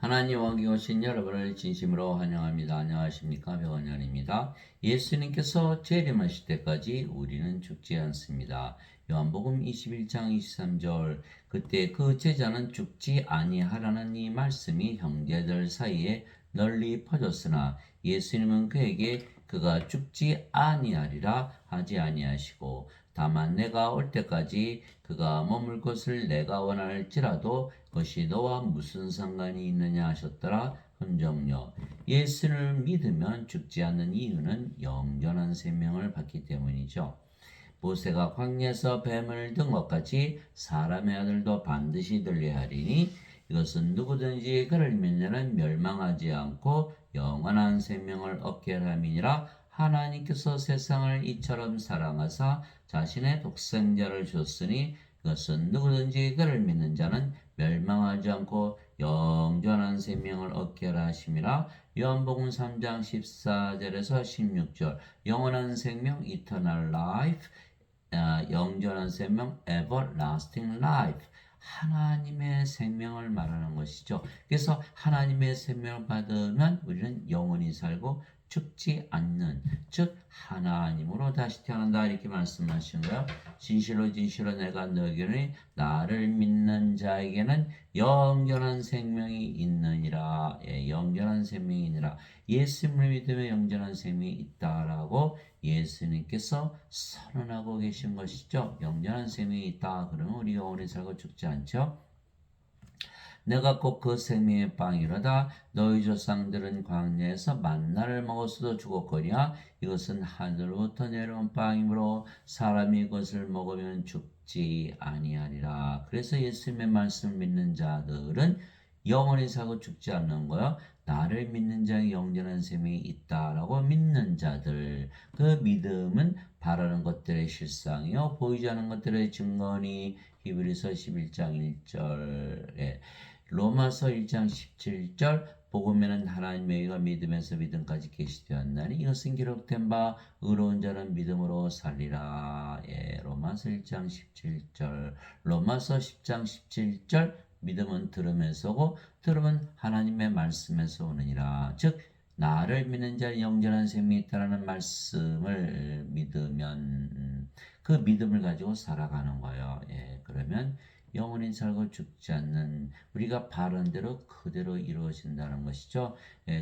하나님 왕기 오신 여러분을 진심으로 환영합니다. 안녕하십니까? 백원현입니다. 예수님께서 재림하실 때까지 우리는 죽지 않습니다. 요한복음 21장 23절 그때 그 제자는 죽지 아니하라는 이 말씀이 형제들 사이에 널리 퍼졌으나 예수님은 그에게 그가 죽지 아니하리라 하지 아니하시고 다만 내가 올 때까지 그가 머물 것을 내가 원할지라도 그것이 너와 무슨 상관이 있느냐 하셨더라. 흔정요. 예수를 믿으면 죽지 않는 이유는 영원한 생명을 받기 때문이죠. 모세가 광야에서 뱀을 든 것 같이 사람의 아들도 반드시 들려야 하리니 이것은 누구든지 그를 믿는 멸망하지 않고 영원한 생명을 얻게 함이니라. 하나님께서 세상을 이처럼 사랑하사 자신의 독생자를 줬으니 이것은 누구든지 그를 믿는 자는 멸망하지 않고 영원한 생명을 얻게 하심이라. 요한복음 3장 14절에서 16절 영원한 생명 eternal life 영원한 생명 everlasting life 하나님의 생명을 말하는 것이죠. 그래서 하나님의 생명을 받으면 우리는 영원히 살고 죽지 않는 즉 하나님으로 다시 태어난다 이렇게 말씀하신 거예요. 진실로 진실로 내가 너에게는 나를 믿는 자에게는 영원한 생명이 있느니라. 영원한 생명이 있느니라. 예수님을 믿으면 영원한 생명이 있다라고 예수님께서 선언하고 계신 것이죠. 영원한 생명이 있다. 그러면 우리 영원히 살고 죽지 않죠. 내가 꼭 그 생명의 빵이로다. 너희 조상들은 광야에서 만나를 먹었어도 죽었거니와 이것은 하늘로부터 내려온 빵이므로 사람이 이것을 먹으면 죽지 아니하리라. 그래서 예수님의 말씀을 믿는 자들은 영원히 살고 죽지 않는 거요. 나를 믿는 자의 영원한 생명이 있다라고 믿는 자들. 그 믿음은 바라는 것들의 실상이요 보이지 않는 것들의 증거니. 히브리서 11장 1절에 로마서 1장 17절 복음에는 하나님의 의가 믿음에서 믿음까지 계시되었나니 이것은 기록된 바 의로운 자는 믿음으로 살리라. 로마서 1장 17절 로마서 10장 17절 믿음은 들음에서고 들음은 하나님의 말씀에서 오느니라. 즉 나를 믿는 자는 영원한 생명이 있다라는 말씀을 믿으면 그 믿음을 가지고 살아가는 거예요. 그러면 영원히 살고 죽지 않는 우리가 바른 대로 그대로 이루어진다는 것이죠.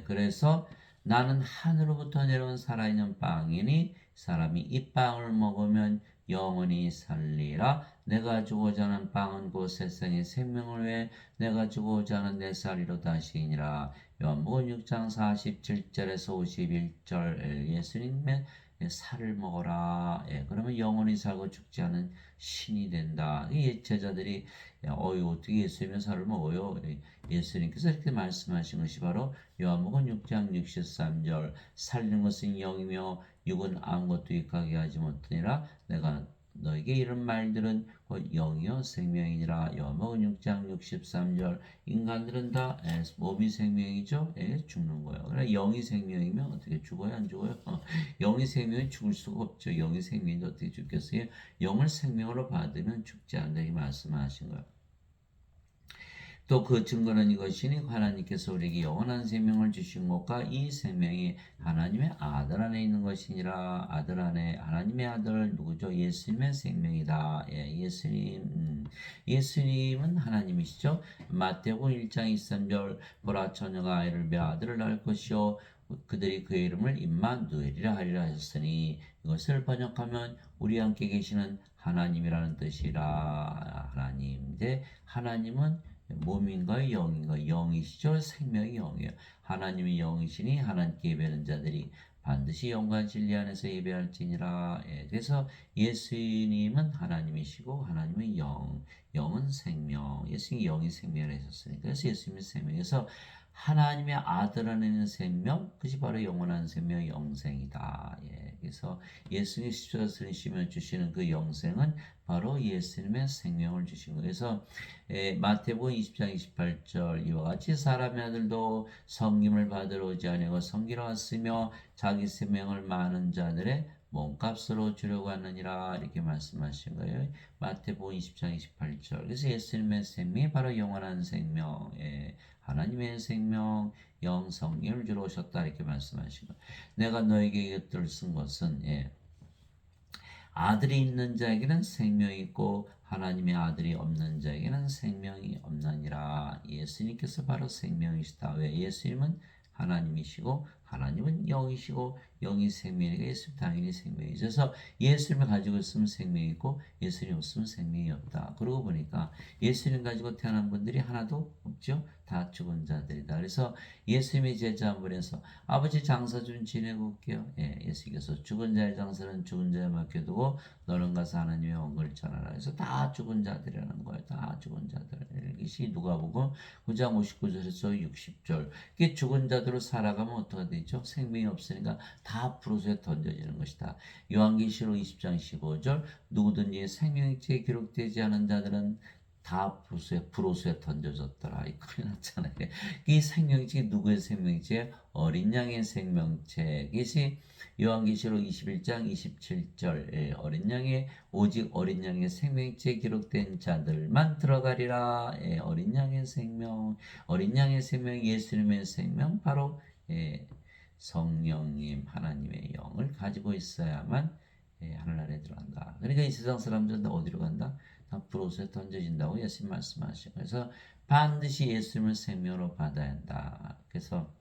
그래서 나는 하늘로부터 내려온 살아있는 빵이니 사람이 이 빵을 먹으면 영원히 살리라. 내가 주고자 하는 빵은 곧 세상의 생명을 위해 내가 주고자 하는 내 살이로다 하시니라. 요한복음 6장 47절에서 51절 예수님의 살을 먹어라. 그러면 영원히 살고 죽지 않은 신이 된다. 이 제자들이 어떻게 예수님의 살을 먹어요? 예수님께서 이렇게 말씀하신 것이 바로 요한복음 6장 63절 살리는 것은 영이며 육은 아무것도 유익하게 하지 못하니라. 내가 너에게 이런 말들은 곧 영이요 생명이니라. 요한복음 6장 63절 인간들은 다 몸이 생명이죠. 죽는 거예요. 그러나 영이 생명이면 어떻게 죽어요? 안 죽어요? 영이 생명이 죽을 수가 없죠. 영이 생명인데 어떻게 죽겠어요? 영을 생명으로 받으면 죽지 않는다 이 말씀하신 거예요. 또 그 증거는 이것이니 하나님께서 우리에게 영원한 생명을 주신 것과 이 생명이 하나님의 아들 안에 있는 것이니라. 아들 안에 하나님의 아들 누구죠? 예수님의 생명이다. 예수님은 하나님이시죠. 마태복음 1장 23절 보라 처녀가 아이를 배 아들을 낳을 것이요 그들이 그의 이름을 임마누엘이라 하리라 하셨으니 이것을 번역하면 우리 함께 계시는 하나님이라는 뜻이라. 하나님인데 하나님은 몸인가요? 영인가요? 영이시죠? 생명이 영이에요. 하나님이 영이시니 하나님께 예배하는 자들이 반드시 영과 진리 안에서 예배할지니라. 그래서 예수님은 하나님이시고 하나님은 영은 생명. 예수님이 영이 생명을 하셨으니까 그래서 예수님이 생명에서 하나님의 아들 안에 있는 생명, 그것이 바로 영원한 생명, 영생이다. 그래서 예수님이 십자가에서 주시는 그 영생은 바로 예수님의 생명을 주신 거예요. 그래서 마태복음 20장 28절 이와 같이 사람의 아들도 섬김을 받으러 오지 아니하고 섬기러 왔으며 자기 생명을 많은 자들의 몸값으로 주려고 하느니라 이렇게 말씀하신 거예요. 마태복음 20장 28절. 그래서 예수님의 생명이 바로 영원한 생명, 하나님의 생명, 영성을 주러 오셨다 이렇게 말씀하신 거예요. 내가 너에게 이것들을 쓴 것은 아들이 있는 자에게는 생명이 있고 하나님의 아들이 없는 자에게는 생명이 없느니라. 예수님께서 바로 생명이시다. 왜? 예수님은 하나님이시고 하나님은 영이시고 영이 생명이니까 예수님 당연히 생명이죠. 그래서 예수님을 가지고 있으면 생명이 있고 예수님 없으면 생명이 없다. 그러고 보니까 예수님 가지고 태어난 분들이 하나도 없죠. 다 죽은 자들이다. 그래서 예수님의 제자물에서 아버지 장사 좀 지내고 올게요. 예수님께서 죽은 자의 장사는 죽은 자에 맡겨두고 너는 가서 하나님의 원을 전하라. 그래서 다 죽은 자들이라는 거예요. 다 죽은 자들. 이것이 누가복음 9장 59절에서 60절. 이게 죽은 자들로 살아가면 어떻게 되죠? 생명이 없으니까 다 불옷에 던져지는 것이다. 요한계시록 20장 15절. 누구든지 생명책에 기록되지 않은 자들은 다 불옷에 던져졌더라. 이 큰일 났잖아요. 이 생명책 누구의 생명책? 어린 양의 생명책. 이것이 요한계시록 21장 27절. 어린 양의 오직 어린 양의 생명책에 기록된 자들만 들어가리라. 어린 양의 생명, 어린 양의 생명, 예수님의 생명, 바로 성령님 하나님의 영을 가지고 있어야만 하늘나라에 들어간다. 그러니까 이 세상 사람들은 다 어디로 간다? 다 불옷에 던져진다고 예수님 말씀하시고, 그래서 반드시 예수님을 생명으로 받아야 한다. 그래서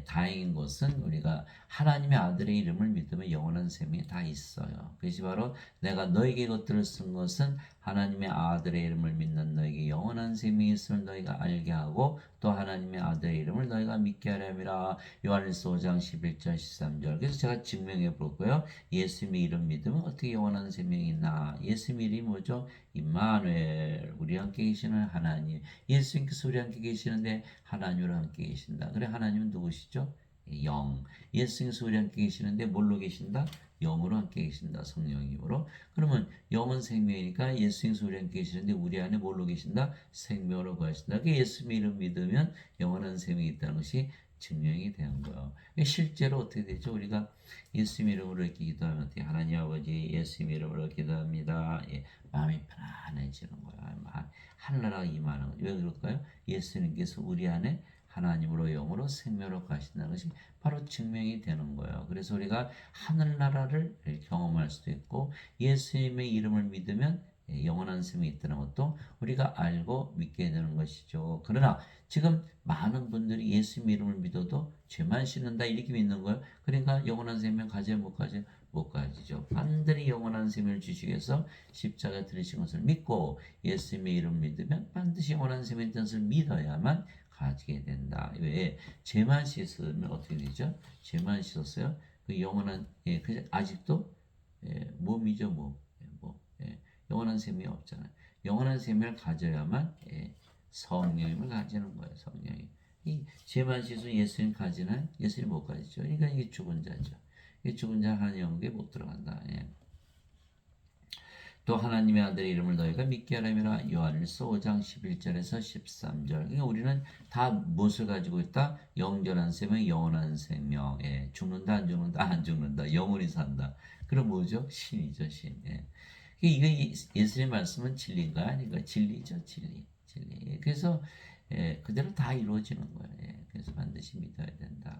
다행인 것은 우리가 하나님의 아들의 이름을 믿으면 영원한 생명이 다 있어요. 그것이 바로 내가 너에게 이것들을 쓴 것은 하나님의 아들의 이름을 믿는 너에게 영원한 생명이 있음을 너희가 알게 하고 또 하나님의 아들의 이름을 너희가 믿게 하려니라. 요한일서 5장 11절 13절. 그래서 제가 증명해 볼까요? 예수님의 이름 믿으면 어떻게 영원한 생명이 있나? 예수님 이름이 뭐죠? 임마누엘, 우리 함께 계시는 하나님. 예수님께서 우리 함께 계시는데 하나님으로 함께 계신다. 그래, 하나님은 누구시죠? 영. 예수님께서 우리 함께 계시는데 뭘로 계신다? 영으로 함께 계신다. 성령님으로. 그러면 영은 생명이니까 예수님께서 우리 함께 계시는데 우리 안에 뭘로 계신다? 생명으로 거하신다. 그 예수님의 이름 믿으면 영원한 생명이 있다는 것이 증명이 되는 거예요. 실제로 어떻게 되죠? 우리가 예수님 이름으로 이렇게 기도하면 어떻게? 하나님 아버지 예수님 이름으로 기도합니다. 마음이 편안해지는 거야. 하늘나라가 임하는 거죠. 왜 그럴까요? 예수님께서 우리 안에 하나님으로 영으로 생명으로 가신다는 것이 바로 증명이 되는 거예요. 그래서 우리가 하늘나라를 경험할 수도 있고 예수님의 이름을 믿으면 영원한 생명이 있다는 것도 우리가 알고 믿게 되는 것이죠. 그러나 지금 많은 분들이 예수님 이름을 믿어도 죄만 씻는다 이렇게 믿는 거예요. 그러니까 영원한 생명 가져 못 가져? 못 가지죠. 반드시 영원한 생명을 주시기 위해서 십자가 들으신 것을 믿고 예수님의 이름을 믿으면 반드시 영원한 생명이 있다는 것을 믿어야만 가지게 된다. 왜? 죄만 씻으면 어떻게 되죠? 죄만 씻었어요. 그 영원한 아직도 몸이죠, 몸. 영원한 생명이 없잖아요. 영원한 생명을 가져야만 성령님을 가지는 거예요. 성령이. 이 죄만 씻은 예수님 가지는 예수님 못 가지죠. 그러니까 이게 죽은 자죠. 이 죽은 자 하나님 영국에 못 들어간다. 또 하나님의 아들의 이름을 너희가 믿게 하려면 요한일서 5장 11절에서 13절. 그러니까 우리는 다 무엇을 가지고 있다? 영전한 생명, 영원한 생명. 죽는다, 안 죽는다, 안 죽는다. 영원히 산다. 그럼 뭐죠? 신이죠, 신. 이게 예수님의 말씀은 진리인가? 아닌가? 진리죠, 진리. 진리. 그래서 그대로 다 이루어지는 거예요. 그래서 반드시 믿어야 된다.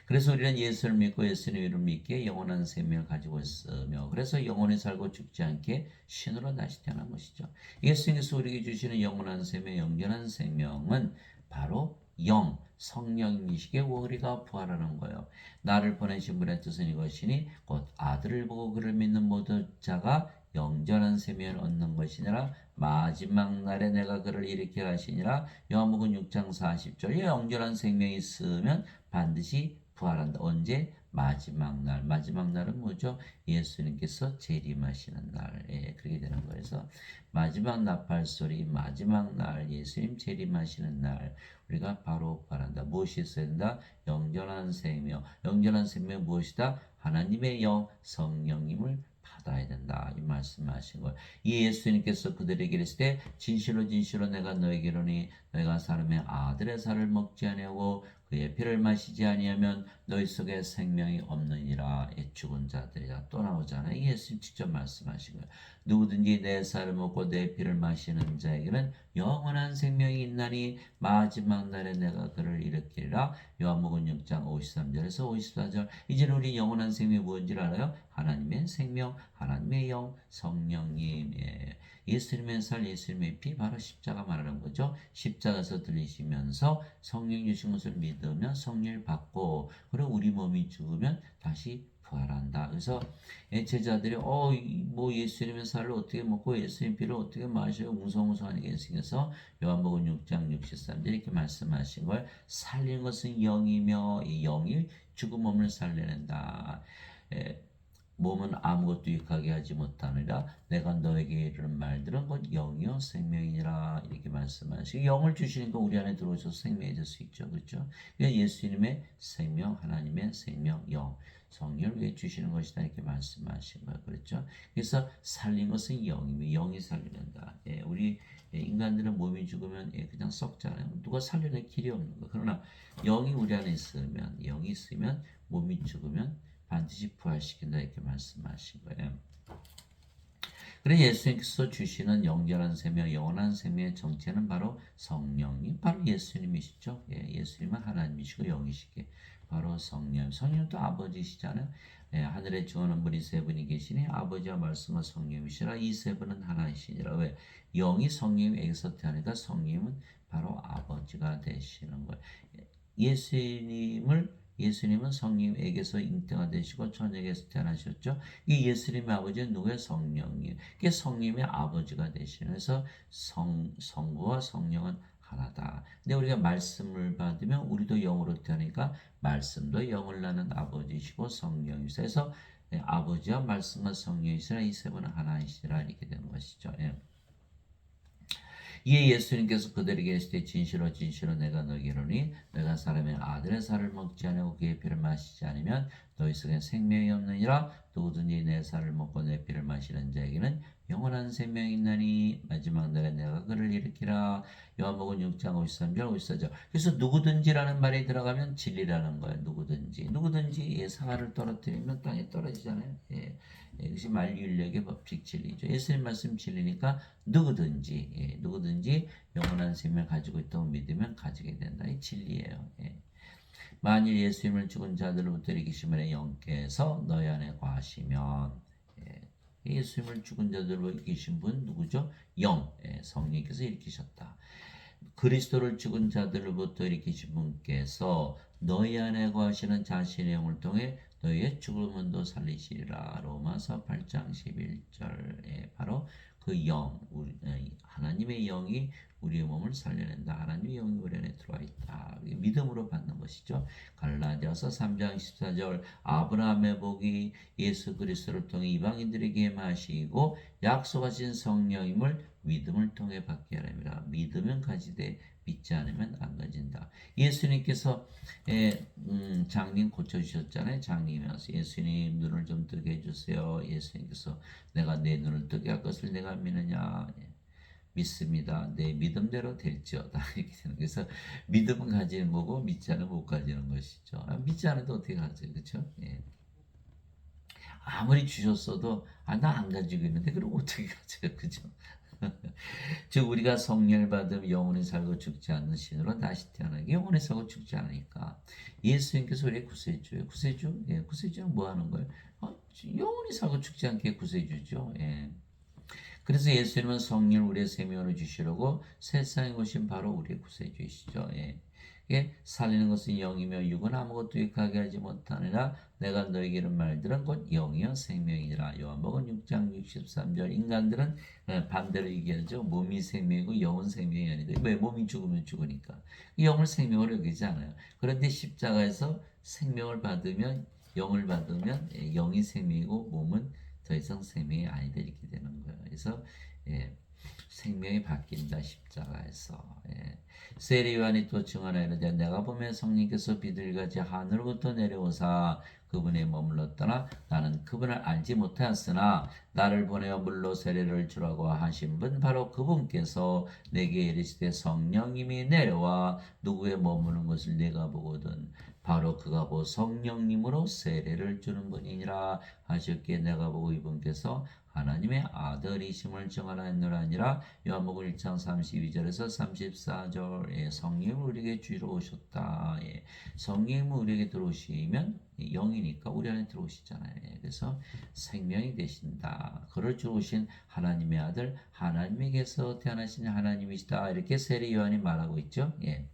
그래서 우리는 예수를 믿고 예수님의 이름을 믿기에 영원한 생명을 가지고 있으며 그래서 영원히 살고 죽지 않게 신으로 다시 태어난 것이죠. 예수님께서 우리에게 주시는 영원한 생명, 영원한 생명은 바로 영, 성령이시기에 우리가 부활하는 거예요. 나를 보내신 분의 뜻은 이것이니 곧 아들을 보고 그를 믿는 모든 자가 영전한 생명을 얻는 것이니라. 마지막 날에 내가 그를 일으켜 하시니라. 요한복음 6장 40절. 영전한 생명이 있으면 반드시 부활한다. 언제? 마지막 날. 마지막 날은 뭐죠? 예수님께서 재림하시는 날. 그렇게 되는 거예요. 그래서 마지막 나팔 소리, 마지막 날, 예수님 재림하시는 날, 우리가 바로 부활한다. 무엇이 있어야 된다? 영전한 생명. 영전한 생명 무엇이다? 하나님의 영, 성령님을 받아야 된다. 이 말씀하신 거예요. 이 예수님께서 그들에게 이르시되 진실로 진실로 내가 너에게 이르노니 너희가 사람의 아들의 살을 먹지 아니하고 그의 피를 마시지 아니하면 너희 속에 생명이 없느니라. 죽은 자들이라 또 나오잖아요. 예수님 직접 말씀하신 거예요. 누구든지 내 살을 먹고 내 피를 마시는 자에게는 영원한 생명이 있나니 마지막 날에 내가 그를 일으키리라. 요한복음 6장 53절에서 54절. 이제 우리 영원한 생명이 무엇인지 알아요? 하나님의 생명, 하나님의 영, 성령님. 예수님의 살, 예수님의 피, 바로 십자가 말하는 거죠. 십자가에서 들리시면서 성령 주신 것을 믿으면 성령을 받고, 그리고 우리 몸이 죽으면 다시 부활한다. 그래서 제자들이 뭐 예수님의 살을 어떻게 먹고 예수님 피를 어떻게 마셔요? 웅성웅성하게 예수님께서 요한복음 6장 63절 이렇게 말씀하신 걸, 살리는 것은 영이며 이 영이 죽은 몸을 살려낸다. 몸은 아무것도 유익하게 하지 못하느라 내가 너에게 이르는 말들은 곧 영이요 생명이니라. 이렇게 말씀하시고, 영을 주시니까 우리 안에 들어오셔서 생명해질 수 있죠. 그렇죠? 그러니까 예수님의 생명, 하나님의 생명, 영, 성령을 위해 주시는 것이다. 이렇게 말씀하신 거예요. 그렇죠? 그래서 살린 것은 영이며 영이 살려낸다. 우리 인간들은 몸이 죽으면 그냥 썩잖아요. 누가 살려낼 길이 없는 거예요. 그러나 영이 우리 안에 있으면, 영이 있으면 몸이 죽으면 반드시 부활시킨다. 이렇게 말씀하신 거예요. 그래 예수님께서 주시는 영원한 생명, 영원한 생명의 정체는 바로 성령님, 바로 예수님이시죠. 예수님은 하나님이시고 영이시기에 바로 성령, 성령도 아버지시잖아요. 하늘에 주어는 분이 세 분이 계시니 아버지와 말씀과 성령이시라. 이 세 분은 하나이시니라. 왜? 영이 성령에게서 태어나니까 성령은 바로 아버지가 되시는 거예요. 예수님은 성령에게서 잉태가 되시고 천국에서 태어나셨죠. 이 예수님의 아버지는 누구의? 성령이에요. 그게 성령의 아버지가 되시는. 그래서 성부와 성령은 하나다. 근데 우리가 말씀을 받으면 우리도 영으로 태어나니까 말씀도 영을 낳는 아버지시고 성령이시라. 그래서 아버지와 말씀과 성령이시라. 이 세 분은 하나이시라. 이렇게 된 것이죠. 이에 예수님께서 그들에게 이르시되 진실로 진실로 내가 너희에게 이르노니 너희가 사람의 아들의 살을 먹지 아니하고 그의 피를 마시지 않으면 너희 속에 생명이 없느니라. 누구든지 내 살을 먹고 내 피를 마시는 자에게는 영원한 생명이 있나니 마지막 날에 내가 그를 일으키라. 요한복음 6장 53절 54절. 그래서 누구든지라는 말이 들어가면 진리라는 거예요. 누구든지 사과를 떨어뜨리면 땅에 떨어지잖아요. 이것이 만유인력의 법칙 진리죠. 예수님 말씀 진리니까 누구든지 영원한 생명을 가지고 있다고 믿으면 가지게 된다. 이 진리예요. 만일 예수님을 죽은 자들로부터 일으키심을 영께서 너희 안에 거하시면, 예수님을 죽은 자들로 일으키신 분 누구죠? 영, 성령께서 일으키셨다. 그리스도를 죽은 자들로부터 일으키신 분께서 너희 안에 거하시는 자신의 영을 통해 너희의 죽음도 살리시리라. 로마서 8장 11절에 바로 그 영, 하나님의 영이 우리의 몸을 살려낸다. 하나님의 영이 우리 안에 들어와 있다. 믿음으로 받는 것이죠. 갈라디아서 3장 14절 아브라함의 복이 예수 그리스도를 통해 이방인들에게 마시고 약속하신 성령임을 믿음을 통해 받게 하랍니다. 믿으면 가지되 믿지 않으면 안 가진다. 예수님께서 장님 고쳐주셨잖아요. 장님이 와서 예수님 눈을 좀 뜨게 해주세요. 예수님께서 내가 내 눈을 뜨게 할 것을 내가 믿느냐? 믿습니다. 내 믿음대로 될지어다. 이렇게 되는. 그래서 믿음은 가지는 거고 믿지 않으면 못 가지는 것이죠. 믿지 않아도 어떻게 가져요? 그렇죠? 아무리 주셨어도 나 안 가지고 있는데 그럼 어떻게 가져요? 그죠? 즉 우리가 성령을 받으면 영원히 살고 죽지 않는 신으로 다시 태어나게. 영원히 살고 죽지 않으니까 예수님께서 우리의 구세주예요. 구세주는 뭐 하는 거예요? 영원히 살고 죽지 않게 구세주죠. 그래서 예수님은 성령을 우리의 생명으로 주시려고 세상에 오신 바로 우리의 구세주이시죠. 살리는 것은 영이며 육은 아무것도 유익하게 하지 못하느라 내가 너에게 이른 말들은 곧 영이요 생명이니라. 요한복음 6장 63절. 인간들은 반대로 얘기하죠. 몸이 생명이고 영은 생명이 아니다. 왜? 몸이 죽으면 죽으니까 영을 생명으로 여기지 않아요. 그런데 십자가에서 생명을 받으면, 영을 받으면 영이 생명이고 몸은 더 이상 생명이 아니다. 이렇게 되는 거예요. 그래서 생명이 바뀐다. 십자가에서. 세례 요한이 또 증언하이르되 내가 보면 성령께서 비둘기같이 하늘로부터 내려오사 그분의 머물렀더라. 나는 그분을 알지 못하였으나 나를 보내어 물로 세례를 주라고 하신 분 바로 그분께서 내게 이르시되 성령님이 내려와 누구의 머무는 것을 내가 보거든 바로 그가 보 성령님으로 세례를 주는 분이니라 하셨기에 내가 보고 이분께서 하나님의 아들이심을 정하라 했노라니라. 요한복음 1장 32절에서 34절에 성령을 우리에게 주러 오셨다. 예. 성령이 우리에게 들어오시면 영이니까 우리 안에 들어오시잖아요. 예. 그래서 생명이 되신다. 그를 주러 오신 하나님의 아들 하나님에게서 태어나신 하나님이시다. 이렇게 세례 요한이 말하고 있죠. 예.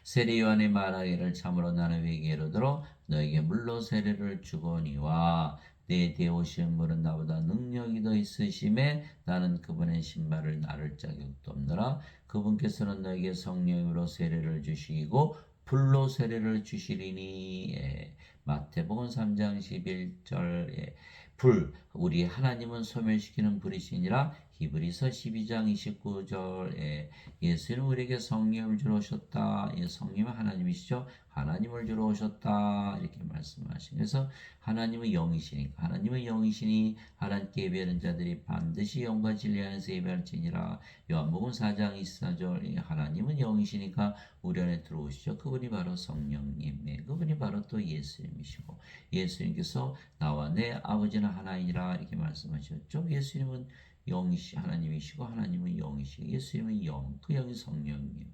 세례 요한의 말하기를 참으로 나는 회개로 들어 너에게 물로 세례를 주거니와 내 뒤에 오신 분은 나보다 능력이 더 있으심에 나는 그분의 신발을 나를 자격도 없노라. 그분께서는 너에게 성령으로 세례를 주시고 불로 세례를 주시리니. 예. 마태복음 3장 11절에 불 우리 하나님은 소멸시키는 불이시니라. 히브리서 12장 29절에 예수는 우리에게 성령을 주러 오셨다. 예, 성령은 하나님이시죠. 하나님을 주러 오셨다. 이렇게 말씀하신. 그래서 하나님은 영이시니까 하나님은 영이시니 하나님께 예배하는 자들이 반드시 영과 진리 안에서 예배할지니라. 요한복음 4장 24절 하나님은 영이시니까 우리 안에 들어오시죠. 그분이 바로 성령님. 예, 그분이 바로 또 예수님이시고 예수님께서 나와 내 아버지는 하나이니라 이렇게 말씀하셨죠. 예수님은 영이시 하나님이시고 하나님은 영이시고 예수님은 영, 그 영이 성령님.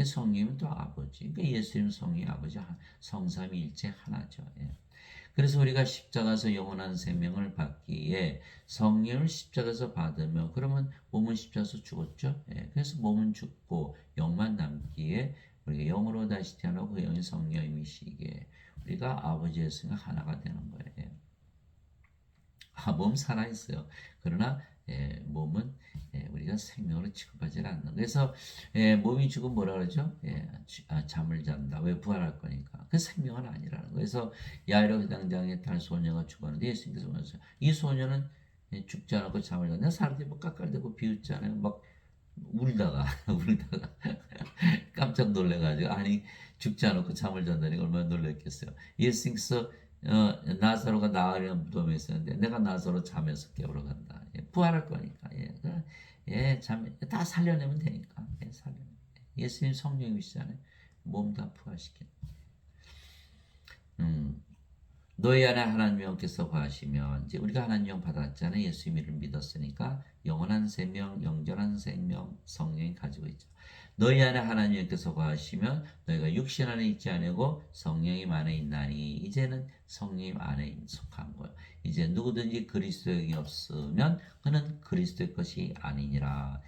성령님은 또 아버지. 그러니까 예수님 성령 아버지 성삼위일체 하나죠. 예. 그래서 우리가 십자가에서 영원한 생명을 받기에 성령을 십자가에서 받으면 그러면 몸은 십자가에서 죽었죠. 예. 그래서 몸은 죽고 영만 남기에 우리가 영으로 다시 태어나고 그 영이 성령이시기에 우리가 아버지의 성령 하나가 되는 거예요. 몸 살아있어요. 그러나 몸은 우리가 생명으로 취급하지 않는. 그래서 몸이 죽으면 뭐라 그러죠? 잠을 잔다. 왜? 부활할 거니까. 그 생명은 아니라는 거예요. 그래서 야이로 당장의 딸 소녀가 죽었는데 예수님께서 말했어요. 이 소녀는 죽지 않았고 잠을 잔다. 사람들이 뭐 깎아대고 비웃잖아요. 막 울다가 울다가 깜짝 놀래가지고 아니 죽지 않았고 잠을 잔다니 얼마나 놀랐겠어요. 예수님께서 나사로가 나으리는 무덤에 있었는데 내가 나사로 잠에서 깨우러 간다. 예, 부활할 거니까. 다 살려내면 되니까. 살려내. 예수님 성령이시잖아요. 몸 다 부활시키는. 너희 안에 하나님 영께서 거하시면 이제 우리가 하나님 영 받았잖아요. 예수님을 믿었으니까 영원한 생명, 영전한 생명 성령이 가지고 있죠. 너희 안에 하나님께서 거하시면 너희가 육신 안에 있지 아니고 성령님 안에 있나니 이제는 성령 안에 속한 거예요. 이제 누구든지 그리스도의 없으면 그는 그리스도의 것이 아니니라.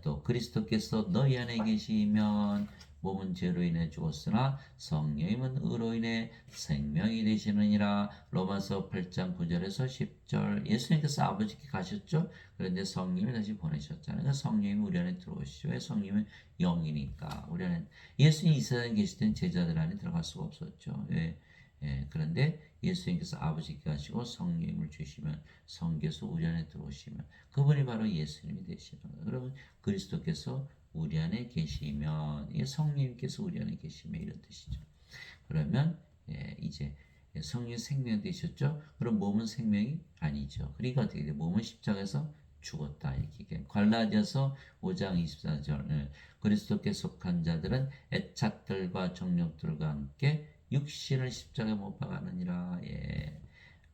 또 그리스도께서 너희 안에 계시면 몸은 죄로 인해 죽었으나 성령님은 의로 인해 생명이 되시느니라. 로마서 8장 9절에서 10절 예수님께서 아버지께 가셨죠. 그런데 성령님이 다시 보내셨잖아요. 그러니까 성령님이 우리 안에 들어오시죠. 왜? 성령님은 영이니까. 우리 안에 예수님 이 세상에 계실 땐 제자들 안에 들어갈 수가 없었죠. 왜? 그런데 예수님께서 아버지께 가시고 성령님을 주시면 성께서 우리 안에 들어오시면 그분이 바로 예수님이 되시는 거예요. 그러면 그리스도께서 우리 안에 계시면 성령님께서 우리 안에 계시면 이런 뜻이죠. 그러면 이제 성령 생명 되셨죠? 그럼 몸은 생명이 아니죠. 그러니까 어떻게 돼요? 몸은 십자가에서 죽었다 이렇게. 갈라디아서 5장 24절 그리스도께 속한 자들은 애착들과 정욕들과 함께 육신을 십자가에 못 박았느니라.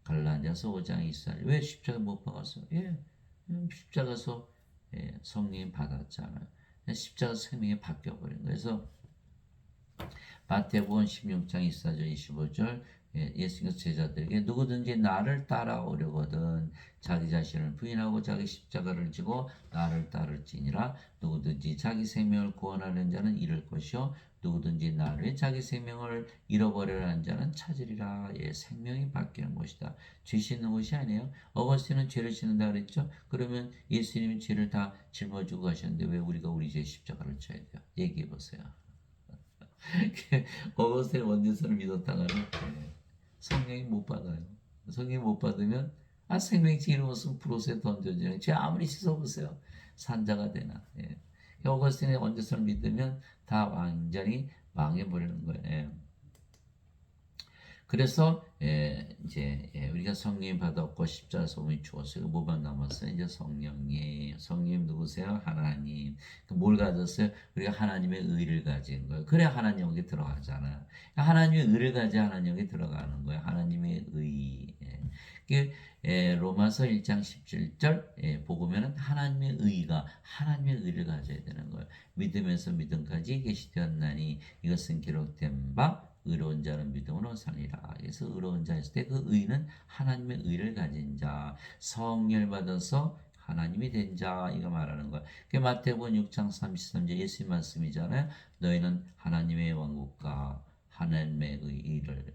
갈라디아서 5장 24절 왜 십자가에 못 박았어? 십자가에서 성령이 받았잖아요. 십자가 생명이 바뀌어버린 거예요. 그래서 마태복음 16장 24절 25절 예수님께서 제자들에게 누구든지 나를 따라오려거든 자기 자신을 부인하고 자기 십자가를 지고 나를 따를지니라. 누구든지 자기 생명을 구원하는 자는 잃을 것이요 누구든지 나를 위해 자기 생명을 잃어버리려는 자는 찾으리라. 생명이 바뀌는 것이다. 죄 씻는 것이 아니에요. 어거스틴은 죄를 씻는다 그랬죠. 그러면 예수님이 죄를 다 짊어지고 가셨는데 왜 우리가 우리 죄 십자가를 져야 돼요? 얘기해 보세요. 어거스틴 원죄선을 믿었다가는 성령이 못 받아요. 성령이 못 받으면 생명체 이루어서 불옷에 던져져요. 죄 아무리 씻어보세요. 산자가 되나. 어거스틴의 원죄선을 믿으면 다 완전히 망해버리는 거예요. 그래서 이제 우리가 성령 받았고 십자가 소문이 죽었어요. 뭐만 남았어요? 이제 성령님. 성령 누구세요? 하나님. 뭘 가졌어요? 우리가 하나님의 의를 가진 거예요. 그래야 하나님 여기 들어가잖아요. 하나님의 의를 가져야 하나님 여기 들어가는 거예요. 하나님의 의. 로마서 1장 17절 보면은 하나님의 의가 하나님의 의를 가져야 되는 거예요. 믿음에서 믿음까지 계시되었나니 이것은 기록된 바 의로운 자는 믿음으로 살리라. 그래서 의로운 자 했을 때 그 의는 하나님의 의를 가진 자, 성령을 받아서 하나님이 된 자, 이거 말하는 거야. 그 마태복음 6장 33절 예수님 말씀이잖아요. 너희는 하나님의 왕국과 하나님의 의를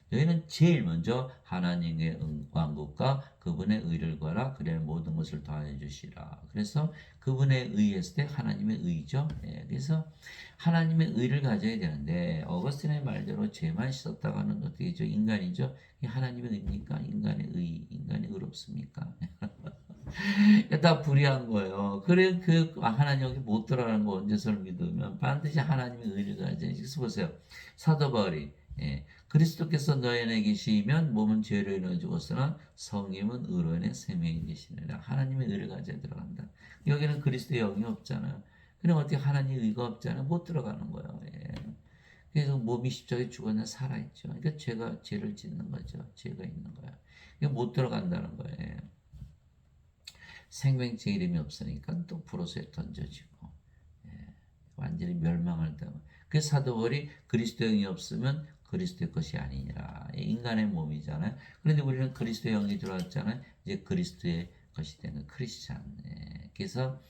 너희는 제일 먼저 하나님의 왕국과 그분의 의를 구하라. 그래야 모든 것을 더하여 주시라. 그래서 그분의 의했을 때 하나님의 의죠. 그래서 하나님의 의를 가져야 되는데 어거스틴의 말대로 죄만 씻었다가는 어떻게 죠? 인간이죠. 하나님의 의입니까? 인간의 의, 인간이 의롭습니까? 다 불의한 거예요. 그래 하나님 여기 못 들어가는 거 언제서를 믿으면 반드시 하나님의 의를 가져야 지 보세요. 사도 바울이 그리스도께서 너희 안에 계시면 몸은 죄로 인하여 죽었으나 성님은 의로 인해 생명이 계시느라. 하나님의 의를 가져야 들어간다. 여기는 그리스도의 영이 없잖아요. 그럼 어떻게 하나님의 의가 없잖아요. 못 들어가는 거예요. 그래서 몸이 십자가에 죽었나 살아있죠. 그러니까 죄를 짓는 거죠. 죄가 있는 거야. 못 들어간다는 거예요. 생명체 이름이 없으니까 또 불옷에 던져지고 완전히 멸망을 당하고. 그 사도 바울이 그리스도의 영이 없으면 그리스도의 것이 아니니라. 인간의 몸이잖아요. 그런데 우리는 그리스도의 영이 들어왔잖아요. 이제 그리스도의 것이 되는 크리스찬. 그래서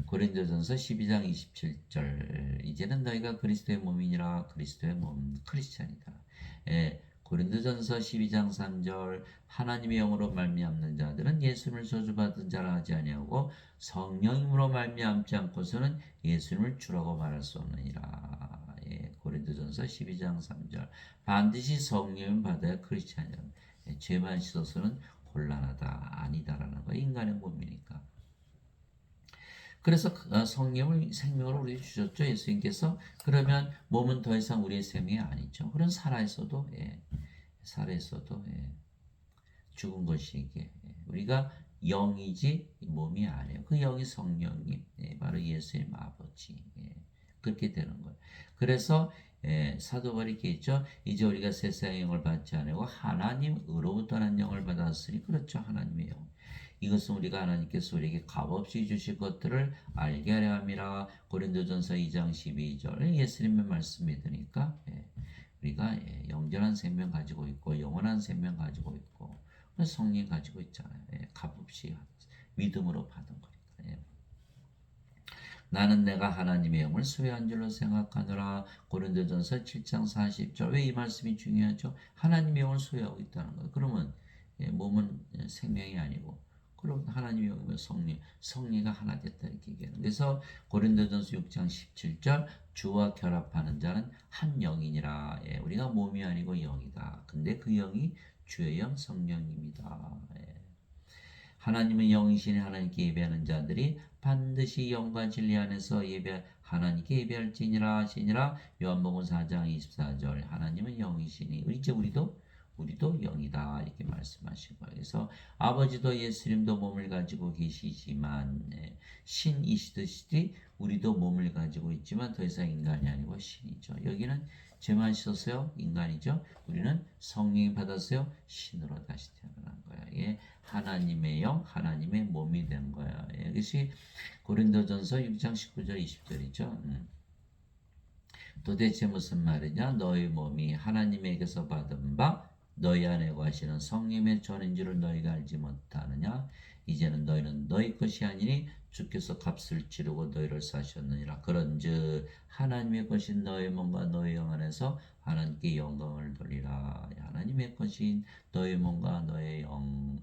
고린도전서 12장 27절 이제는 너희가 그리스도의 몸이니라. 그리스도의 몸 크리스찬이다. 고린도전서 12장 3절 하나님의 영으로 말미암는 자들은 예수님을 저주받은 자라 하지 아니하고 성령님으로 말미암지 않고서는 예수님을 주라고 말할 수 없느니라. 고린도전서 12장 3절 반드시 성령을 받아야 크리스찬이다. 죄만 씻어서는 곤란하다 아니다라는 거야. 인간의 몸이니까. 그래서 성령을 생명으로 우리 주셨죠. 예수님께서. 그러면 몸은 더 이상 우리의 생명이 아니죠. 그런 살아있어도 죽은 것이 이게 우리가 영이지 몸이 아니에요. 그 영이 성령님 바로 예수님 아버지 그렇게 되는 거예요. 그래서 사도 바울이 얘기했죠. 이제 우리가 세상의 영을 받지 않고 하나님으로부터 난 영을 받았으니 그렇죠. 하나님의 영. 이것은 우리가 하나님께서 우리에게 값없이 주실 것들을 알게 하려 함이라. 고린도전서 2장 12절 예수님의 말씀 믿으니까 우리가 영전한 생명 가지고 있고 영원한 생명 가지고 있고 성령 가지고 있잖아요. 값없이 믿음으로 받은 거니까. 나는 내가 하나님의 영을 소유한 줄로 생각하노라. 고린도전서 7장 40절 왜 이 말씀이 중요하죠? 하나님의 영을 소유하고 있다는 거예요. 그러면 몸은 생명이 아니고 그럼 하나님의 영이면 성령과 하나 됐다 이렇게 얘기하는. 그래서 고린도전서 6장 17절 주와 결합하는 자는 한 영이니라. 우리가 몸이 아니고 영이다. 근데 그 영이 주의 영 성령입니다. 하나님은 영이시니 하나님께 예배하는 자들이 반드시 영과 진리 안에서 하나님께 예배할지니라 하시니라. 요한복음 4장 24절 하나님은 영이시니 이제 우리도 영이다 이렇게 말씀하신 거예요. 그래서 아버지도 예수님도 몸을 가지고 계시지만 신이시듯이 우리도 몸을 가지고 있지만 더 이상 인간이 아니고 신이죠. 여기는 죄만 씻었어요. 인간이죠. 우리는 성령이 받았어요. 신으로 다시 태어난 거야. 하나님의 영, 하나님의 몸이 된 거야. 이것이 고린도전서 6장 19절 20절이죠. 도대체 무슨 말이냐? 너희 몸이 하나님에게서 받은 바 너희 안에 거하시는 성령의 전인 줄을 너희가 알지 못하느냐? 이제는 너희는 너희 것이 아니니 주께서 값을 치르고 너희를 사셨느니라. 그런즉 하나님의 것인 너희 몸과 너희 영 안에서 하나님께 영광을 돌리라. 하나님의 것인 너희 몸과 너희 영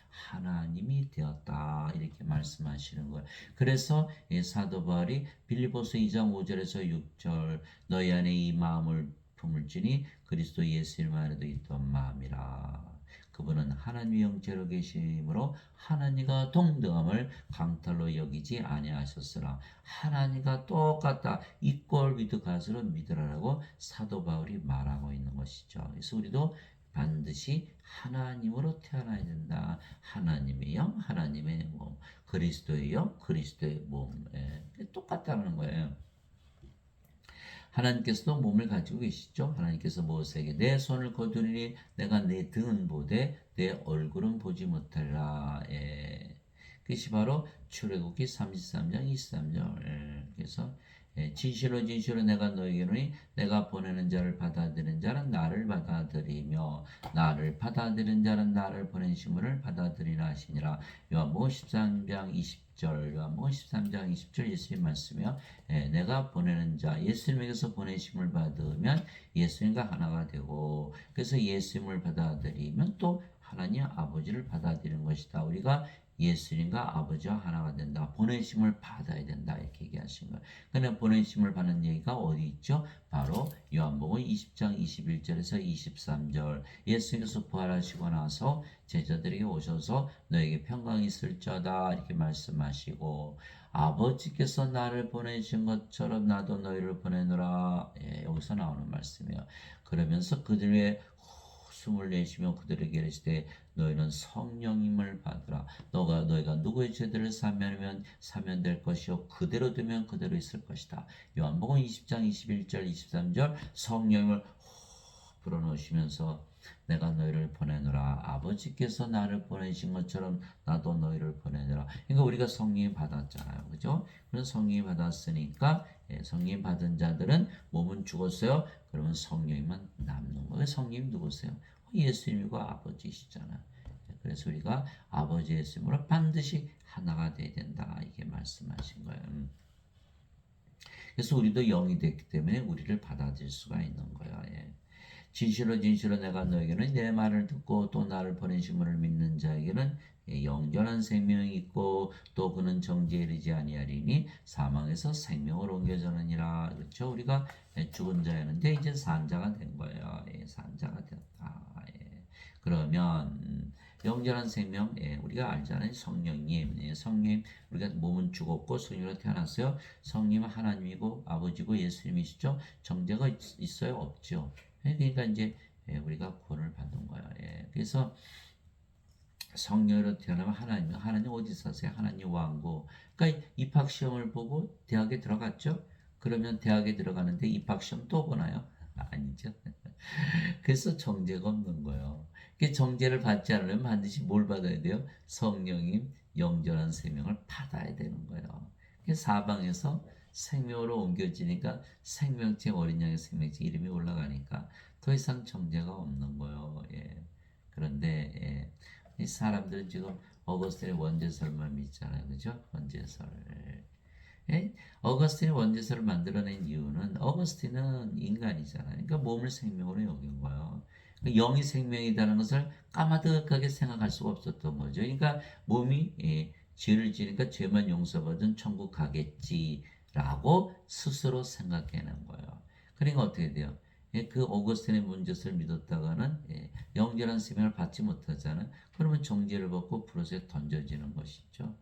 하나님이 되었다 이렇게 말씀하시는 거예요. 그래서 사도 바울이 빌립보서 2장 5절에서 6절 너희 안에 이 마음을 품을지니 그리스도 예수님 안에도 있던 마음이라. 그분은 하나님의 영제로 계심으로 하나님과 동등함을 강탈로 여기지 아니하셨으나 하나님과 똑같다. equal with God으로 믿으라라고 사도 바울이 말하고 있는 것이죠. 그래서 우리도 반드시 하나님으로 태어나야 된다. 하나님의 영, 하나님의 몸, 그리스도의 영, 그리스도의 몸. 똑같다는 거예요. 하나님께서도 몸을 가지고 계시죠. 하나님께서 모세에게 내 손을 거두리니 내가 내 등은 보되 내 얼굴은 보지 못하리라. 그것이 바로 출애굽기 33장 23절. 그래서 진실로 진실로 내가 너에게 이르노니 내가 보내는 자를 받아들이는 자는 나를 받아들이며 나를 받아들이는 자는 나를 보내심을 받아들이라 하시니라. 요한복음 13장 20절 요한복음 13장 20절 예수님 말씀이요. 내가 보내는 자 예수님에게서 보내심을 받으면 예수님과 하나가 되고 그래서 예수님을 받아들이면 또 하나님 아버지를 받아들이는 것이다. 우리가 예수님과 아버지와 하나가 된다. 보내심을 받아야 된다. 이렇게 얘기하신 거예요. 그러나 보내심을 받는 얘기가 어디 있죠? 바로 요한복음 20장 21절에서 23절 예수님께서 부활하시고 나서 제자들에게 오셔서 너에게 평강이 있을지어다 이렇게 말씀하시고 아버지께서 나를 보내신 것처럼 나도 너희를 보내노라. 여기서 나오는 말씀이에요. 그러면서 그들 위에 숨을 내쉬며 그들에게 이르시되 너희는 성령님을 받으라. 너희가 누구의 죄들을 사면하면 사면될 것이요 그대로 두면 그대로 있을 것이다. 요한복음 20장 21절 23절 성령을 불어넣으시면서 내가 너희를 보내노라. 아버지께서 나를 보내신 것처럼 나도 너희를 보내노라. 그러니까 우리가 성령 받았잖아요. 그죠? 그런 성령 받았으니까 성령 받은 자들은 몸은 죽었어요. 그러면 성령만 남는 거예요. 성령이 누구세요? 예수님이고 아버지시잖아요. 그래서 우리가 아버지 예수님으로 반드시 하나가 돼야 된다. 이게 말씀하신 거예요. 그래서 우리도 영이 됐기 때문에 우리를 받아들일 수가 있는 거예요. 진실로 진실로 내가 너에게는 내 말을 듣고 또 나를 보내신 분을 믿는 자에게는 영원한 생명이 있고 또 그는 정죄에 이르지 아니하리니 사망에서 생명으로 옮겨졌느니라. 그렇죠? 우리가 죽은 자였는데 이제 산 자가 된 거예요. 산 자가 되었다. 그러면 영원한 생명, 우리가 알잖아요. 성령님, 성령, 우리가 몸은 죽었고 성령으로 태어났어요. 성령은 하나님이고 아버지고 예수님이시죠. 정죄가 있어요? 없죠. 그러니까 이제 우리가 구원을 받은 거예요. 그래서 성령으로 태어나면 하나님 어디 사세요? 하나님 왕고. 그러니까 입학 시험을 보고 대학에 들어갔죠. 그러면 대학에 들어가는데 입학 시험 또 보나요? 아니죠. 그래서 정죄가 없는 거예요. 정죄를 받지 않으려면 반드시 뭘 받아야 돼요? 성령님 영전한 생명을 받아야 되는 거예요. 사방에서 생명으로 옮겨지니까 생명체 어린 양의 생명체 이름이 올라가니까 더 이상 정죄가 없는 거예요. 그런데 이 사람들은 지금 어거스틴의 원죄설만 믿잖아요. 그죠? 원죄설. 어거스틴이 원죄설을 만들어낸 이유는 어거스틴은 인간이잖아요. 그러니까 몸을 생명으로 여긴 거예요. 영이 생명이라는 것을 까마득하게 생각할 수가 없었던 거죠. 그러니까 몸이 죄를 지니까 죄만 용서받은 천국 가겠지라고 스스로 생각해낸 거예요. 그러니까 어떻게 돼요? 그 어거스틴의 문제를 믿었다가는 영원한 생명을 받지 못하잖아요. 그러면 정죄를 받고 불옷에 던져지는 것이죠.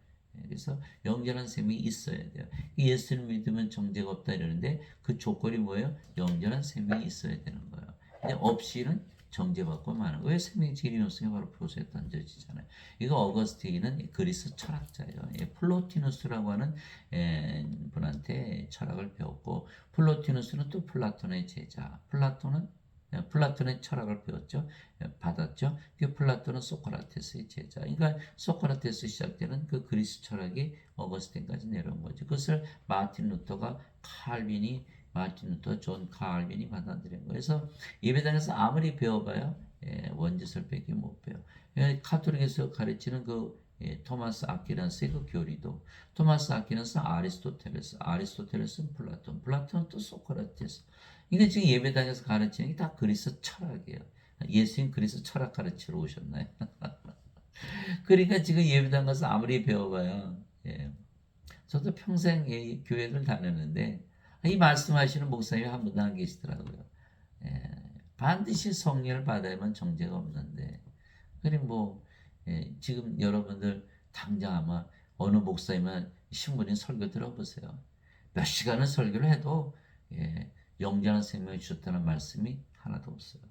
그래서 영원한 생명이 있어야 돼요. 예수를 믿으면 정죄가 없다 이러는데 그 조건이 뭐예요? 영원한 생명이 있어야 되는 거예요. 근데 없이는 정죄받고 마는 거예요. 생명의 질이 없으면 바로 불옷에 던져지잖아요. 이거 어거스틴은 그리스 철학자예요. 플로티누스라고 하는 분한테 철학을 배웠고 플로티누스는 또 플라톤의 제자. 플라톤의 철학을 배웠죠. 받았죠. 그 플라톤은 소크라테스의 제자. 그러니까 소크라테스 시작되는 그 그리스 철학이 어거스틴까지 내려온 거죠. 그것을 마틴 루터, 존 칼빈이 받아들인 거예요. 그래서 예배당에서 아무리 배워봐요. 원죄설밖에 못 배워. 카톨릭에서 가르치는 그 토마스 아퀴나스의 그 교리도 토마스 아퀴나스는 아리스토텔레스는 플라톤은 또 소크라테스. 이게 지금 예배당에서 가르치는 게 다 그리스 철학이에요. 예수님 그리스 철학 가르치러 오셨나요? 그러니까 지금 예배당 가서 아무리 배워봐요. 저도 평생 교회를 다녔는데 이 말씀하시는 목사님이 한 분도 안 계시더라고요. 반드시 성령을 받아야만 정죄가 없는데 그리고 뭐 지금 여러분들 당장 아마 어느 목사님은 신부님 설교 들어보세요. 몇 시간을 설교를 해도 영원한 생명을 주셨다는 말씀이 하나도 없어요.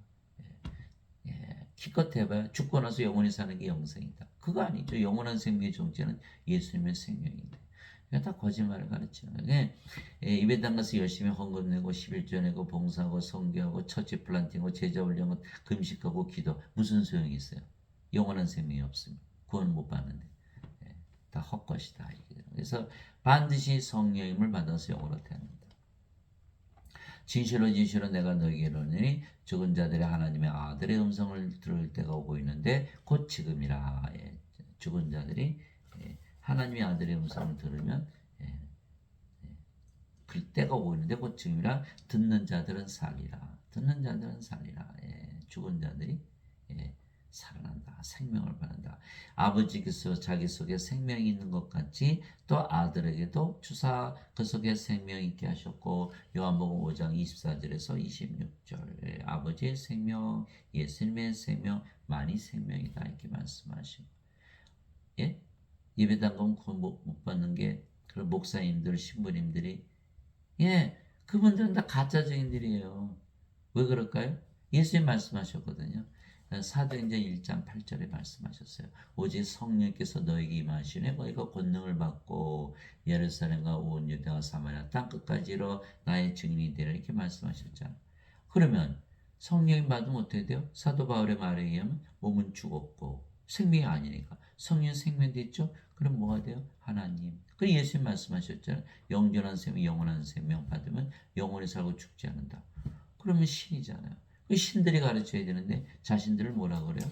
기껏 해봐야 죽고 나서 영원히 사는 게 영생이다. 그거 아니죠. 영원한 생명의 정체는 예수님의 생명인데. 다 거짓말을 가르치는 거예요. 입에 담가서 열심히 헌금 내고 11조 내고 봉사하고 성교하고 처치 플란팅하고 제자 훈련하고 금식하고 기도 무슨 소용이 있어요? 영원한 생명이 없으면 구원 못 받는데 다 헛것이다. 그래서 반드시 성령님을 받아서 영으로 태어난다. 진실로 진실로 내가 너에게 이르노니 죽은 자들이 하나님의 아들의 음성을 들을 때가 오고 있는데 곧 지금이라. 죽은 자들이 하나님의 아들의 음성을 들으면 그 때가 오고 있는데 곧 지금이라. 듣는 자들은 살리라. 듣는 자들은 살리라. 죽은 자들이 살아난다. 생명을 받는다. 아버지께서 자기 속에 생명이 있는 것 같이 또 아들에게도 주사 그 속에 생명이 있게 하셨고, 요한복음 5장 24절에서 26절 아버지의 생명, 예수님의 생명, 만이 생명이다 이렇게 말씀하시고, 예배당금 못 받는 게 그런 목사님들, 신부님들이 그분들은 다 가짜 증인들이에요. 왜 그럴까요? 예수님 말씀하셨거든요. 사도행전 1장 8절에 말씀하셨어요. 오직 성령께서 너에게 임하시네 너희가 권능을 받고 예루살렘과 온 유대와 사마리아 땅 끝까지로 나의 증인이 되라 이렇게 말씀하셨잖아요. 그러면 성령이 받으면 어떻게 돼요? 사도 바울의 말에 의하면 몸은 죽었고 생명이 아니니까 성령 생명됐죠? 그럼 뭐가 돼요? 하나님. 그리고 예수님 말씀하셨잖아요. 영원한 생명, 영원한 생명 받으면 영원히 살고 죽지 않는다. 그러면 신이잖아요. 그 신들이 가르쳐야 되는데 자신들을 뭐라 그래요?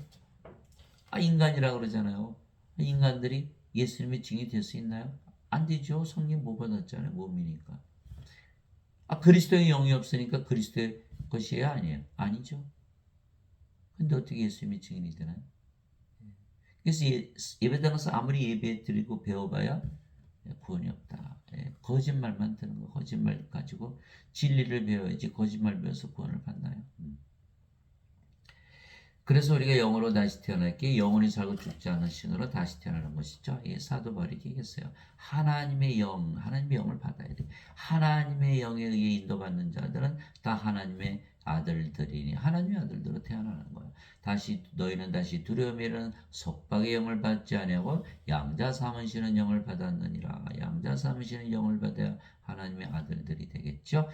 인간이라 그러잖아요. 인간들이 예수님의 증인이 될 수 있나요? 안 되죠. 성령 못 받았잖아요. 몸이니까. 그리스도의 영이 없으니까 그리스도의 것이에요? 아니에요? 아니죠. 근데 어떻게 예수님의 증인이 되나요? 그래서 예배당에서 아무리 예배 드리고 배워봐야 구원이 없다. 거짓말만 드는 거. 거짓말 가지고 진리를 배워야지 거짓말 배워서 구원을 받나요? 그래서 우리가 영으로 다시 태어날게 영원히 살고 죽지 않은 신으로 다시 태어나는 것이죠. 사도 바울이 얘기했어요. 하나님의 영을 받아야 돼. 하나님의 영에 의해 인도받는 자들은 다 하나님의 아들들이니 하나님의 아들들로 태어나는 거예요. 너희는 다시 두려움이라는 속박의 영을 받지 아니하고 양자 삼으시는 영을 받았느니라. 양자 삼으시는 영을 받아야 하나님의 아들들이 되겠죠.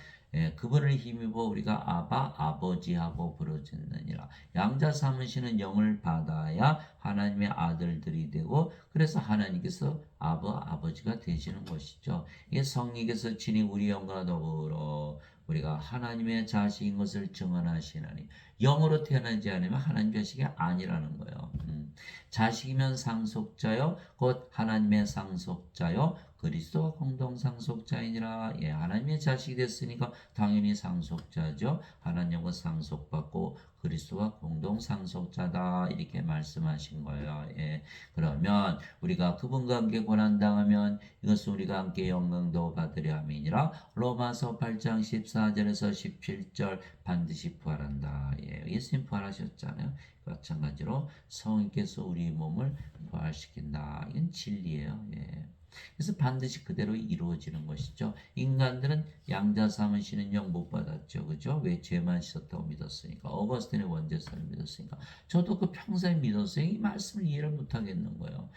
그분을 힘입어 우리가 아바 아버지하고 부르짖느니라. 양자 삼으시는 영을 받아야 하나님의 아들들이 되고 그래서 하나님께서 아버지가 되시는 것이죠. 성령께서 친히 우리 영과 더불어 우리가 하나님의 자식인 것을 증언하시나니 영으로 태어나지 않으면 하나님 자식이 아니라는 거예요. 자식이면 상속자요 곧 하나님의 상속자요 그리스도와 공동 상속자이니라. 하나님의 자식이 됐으니까 당연히 상속자죠. 하나님과 상속받고 그리스도와 공동 상속자다 이렇게 말씀하신 거예요. 그러면 우리가 그분과 함께 고난당하면 이것은 우리가 함께 영광도 받으려 함이니라. 로마서 8장 14절에서 17절 반드시 부활한다. 예수님 부활하셨잖아요. 마찬가지로 성령께서 우리 몸을 부활시킨다. 이건 진리예요. 그래서 반드시 그대로 이루어지는 것이죠. 인간들은 양자 삼으시는 영 못 받았죠. 그죠? 왜 죄만 씻었다고 믿었으니까. 어거스틴의 원죄사를 믿었으니까. 저도 그 평생 믿었어요. 이 말씀을 이해를 못 하겠는 거예요.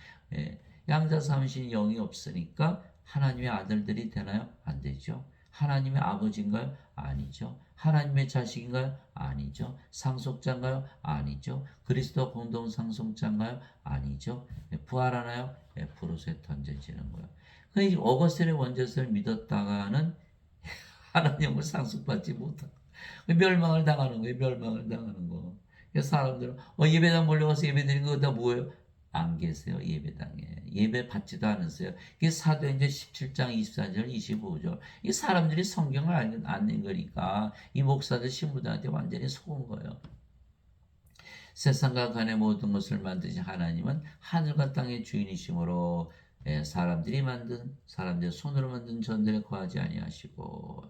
양자 삼으시는 영이 없으니까 하나님의 아들들이 되나요? 안 되죠. 하나님의 아버지인가요? 아니죠. 하나님의 자식인가요? 아니죠. 상속자인가요? 아니죠. 그리스도 공동 상속자인가요? 아니죠. 부활하나요? 프로스에 던져지는 거예요. 그 어거스틴의 원죄서를 믿었다가는 하나님을 상속받지 못하고 멸망을 당하는 거예요. 멸망을 당하는 거. 그래서 사람들은 예배당 몰려가서 예배드리는 거 다 뭐예요? 안 계세요. 예배당에. 예배 받지도 않으세요. 이게 사도행전 17장 24절 25절. 이 사람들이 성경을 안 읽으니까 이 목사들 신부들한테 완전히 속은 거예요. 세상과 간의 모든 것을 만드신 하나님은 하늘과 땅의 주인이시므로 사람들이 만든 사람들의 손으로 만든 전들에 거하지 아니하시고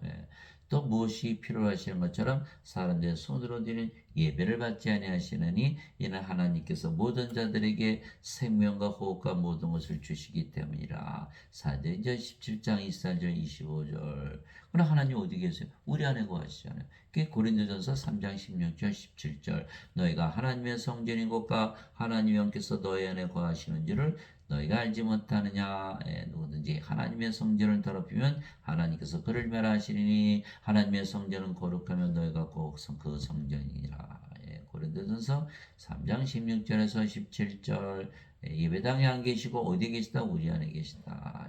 또 무엇이 필요하시는 것처럼 사람들의 손으로 드리는 예배를 받지 아니하시느니 이는 하나님께서 모든 자들에게 생명과 호흡과 모든 것을 주시기 때문이라. 사도행전 17장 24절 25절. 그러나 하나님 어디 계세요? 우리 안에 거하시잖아요. 그게 고린도전서 3장 16절 17절. 너희가 하나님의 성전인 것과 하나님의 영께서 너희 안에 거하시는 줄을 너희가 알지 못하느냐. 누구든지 하나님의 성전을 더럽히면 하나님께서 그를 멸하시리니 하나님의 성전은 거룩하면 너희가 꼭 그 성전이니라. 고린도전서 3장 16절에서 17절. 예배당에 안 계시고 어디 계시다? 우리 안에 계시다.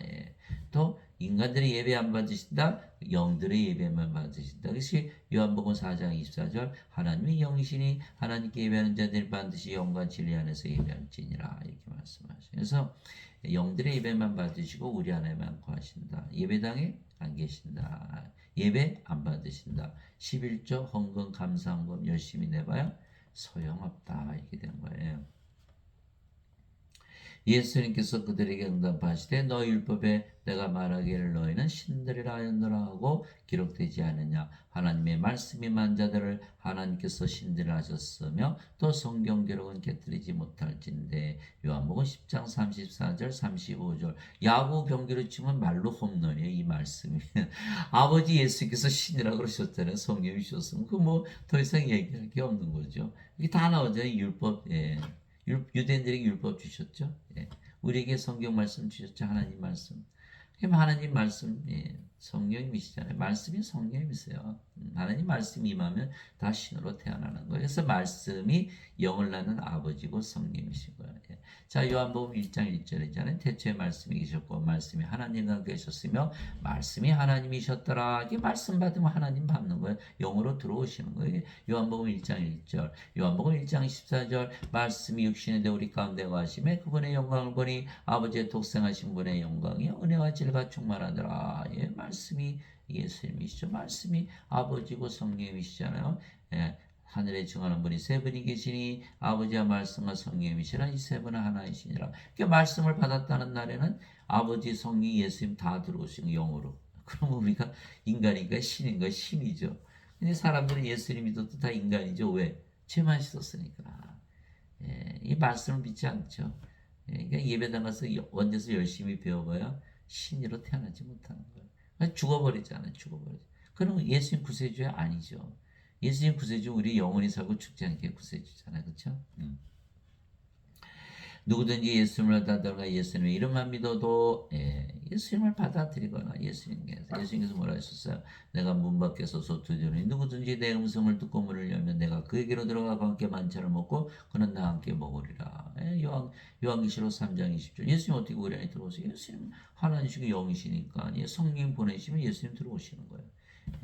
또 인간들의 예배 안 받으신다, 영들의 예배만 받으신다. 그것이 요한복음 4장 24절. 하나님의 영이시니 하나님께 예배하는 자들이 반드시 영과 진리 안에서 예배할지니라. 이렇게 말씀하셔요. 그래서 영들의 예배만 받으시고 우리 안에만 거하신다. 예배당에 안 계신다. 예배 안 받으신다. 11조 헌금 감사헌금 열심히 내봐야 소용없다. 이렇게 된 거예요. 예수님께서 그들에게 응답하시되 너희 율법에 내가 말하기를 너희는 신들이라 하였노라 하고 기록되지 않느냐. 하나님의 말씀이 만자들을 하나님께서 신들을 하셨으며 또 성경 기록은 깨뜨리지 못할진대. 요한복음 10장 34절 35절. 야구 경기로 치면 말로 홈런이에요. 이 말씀이. 아버지 예수께서 신이라고 그러셨잖아요. 성령이 주셨으면 그 뭐 더 이상 얘기할 게 없는 거죠. 이게 다 나오잖아요. 율법. 유대인들에게 율법 주셨죠. 우리에게 성경 말씀 주셨죠. 하나님 말씀. 하나님 말씀, 성령님이시잖아요. 말씀이 성령님이세요. 하나님 말씀이 임하면 다 신으로 태어나는 거예요. 그래서 말씀이 영을 낳는 아버지고 성령이신 거예요. 자, 요한복음 1장 1절이잖아요. 태초에 말씀이 계셨고 말씀이 하나님과 계셨으며 말씀이 하나님이셨더라. 이게 말씀 받으면 하나님 받는 거예요. 영으로 들어오시는 거예요. 요한복음 1장 1절. 요한복음 1장 14절. 말씀이 육신이 되어 우리 가운데 거하심에 그분의 영광을 보니 아버지의 독생하신 분의 영광이 은혜와 진리가 충만하더라. 말씀이 예수님이시죠. 말씀이 아버지고 성령님이시잖아요. 하늘에 증하는 분이 세 분이 계시니 아버지와 말씀과 성령님이시라. 이 세 분은 하나이시니라. 그 말씀을 받았다는 날에는 아버지, 성령, 예수님 다 들어오신 영으로. 그럼 우리가 인간인가 신인가? 신이죠. 근데 사람들은 예수님 믿어도 다 인간이죠. 왜? 죄만 씻었으니까. 이 말씀을 믿지 않죠. 그러니까 예배당 가서 원에서 열심히 배워봐야 신이로 태어나지 못하는 거예요. 죽어버리잖아요. 죽어버리죠. 그럼 예수님 구세주야? 아니죠. 예수님 구세주 우리 영원히 살고 죽지 않게 구세주잖아요. 그렇죠? 누구든지 예수님을 받아들거나 예수님의 이름만 믿어도 예수님을 받아들이거나 예수님께서 뭐라 하셨어요? 내가 문 밖에 서서 두드리니 누구든지 내 음성을 듣고 문을 열면 내가 그에게로 들어가고 함께 만찬을 먹고 그는 나와 함께 먹으리라. 요한계시록 3장 20절. 예수님 어떻게 우리 안에 들어오세요? 예수님 하나님이시고 영이시니까 성령 보내시면 예수님 들어오시는 거예요.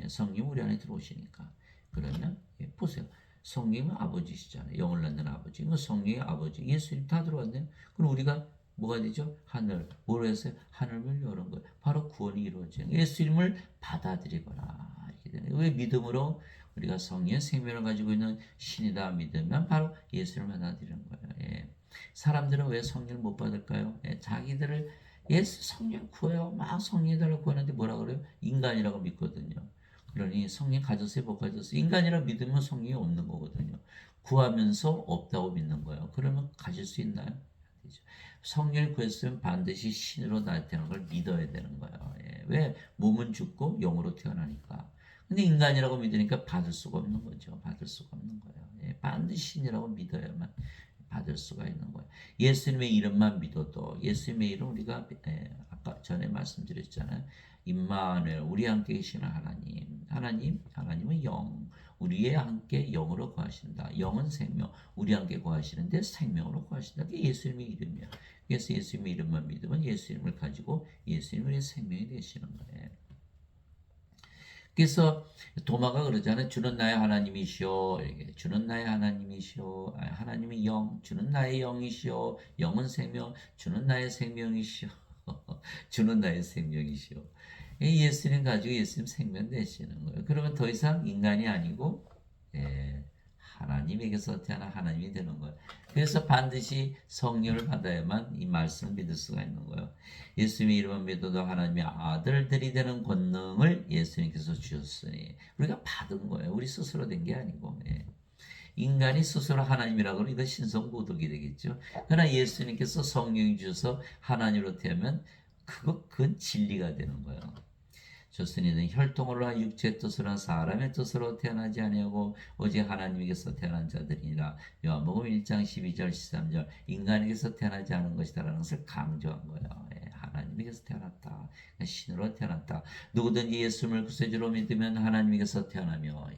성령 우리 안에 들어오시니까. 그러면 보세요. 성령은 아버지시잖아요. 영을 낳는 아버지. 그 성령의 아버지. 예수님 다 들어왔네요. 그럼 우리가 뭐가 되죠? 하늘. 뭐로 해서 하늘을 여는 거예요. 바로 구원이 이루어지는 거예요. 예수님을 받아들이거나. 이렇게 되는 거예요. 왜 믿음으로 우리가 성령의 생명을 가지고 있는 신이다 믿으면 바로 예수를 받아들이는 거예요. 사람들은 왜 성령을 못 받을까요? 자기들을 예수 성령 구해요. 막 성령을 구하는데 뭐라 그래요? 인간이라고 믿거든요. 그러니 성령 가졌어요, 못 가졌어요? 인간이라 믿으면 성령이 없는 거거든요. 구하면서 없다고 믿는 거예요. 그러면 가질 수 있나요? 성령을 구했으면 반드시 신으로 나타나는 걸 믿어야 되는 거예요. 왜? 몸은 죽고 영으로 태어나니까. 근데 인간이라고 믿으니까 받을 수가 없는 거죠. 받을 수가 없는 거예요. 반드시 신이라고 믿어야만 받을 수가 있는 거예요. 예수님의 이름만 믿어도 예수님의 이름 우리가 아까 전에 말씀드렸잖아요. 임마누엘 우리 함께 계시는 하나님은 영, 우리의 함께 영으로 거하신다. 영은 생명, 우리 함께 거하시는데 생명으로 거하신다. 그게 예수님의 이름이야. 그래서 예수님의 이름만 믿으면 예수님을 가지고 예수님의 생명이 되시는 거예요. 그래서 도마가 그러잖아요. 주는 나의 하나님이시오. 주는 나의 하나님이시오. 하나님이 영, 주는 나의 영이시오. 영은 생명, 주는 나의 생명이시오. 주는 나의 생명이시오. 예수님 가지고 예수님 생명 되시는 거예요. 그러면 더 이상 인간이 아니고 하나님에게서 태어난 하나님이 되는 거예요. 그래서 반드시 성령을 받아야만 이 말씀을 믿을 수가 있는 거예요. 예수님의 이름을 믿어도 하나님의 아들들이 되는 권능을 예수님께서 주셨으니 우리가 받은 거예요. 우리 스스로 된 게 아니고. 예. 인간이 스스로 하나님이라고 하면 이건 신성고독이 되겠죠. 그러나 예수님께서 성령이 주셔서 하나님으로 되면 그건 진리가 되는 거예요. 조선인은 혈통으로 한 육체의 뜻으로 사람의 뜻으로 태어나지 아니하고 오직 하나님에게서 태어난 자들이니라. 요한복음 1장 12절 13절 인간에게서 태어나지 않은 것이다라는 것을 강조한 거예요. 예, 하나님에게서 태어났다. 신으로 태어났다. 누구든지 예수를 구세주로 믿으면 하나님에게서 태어나며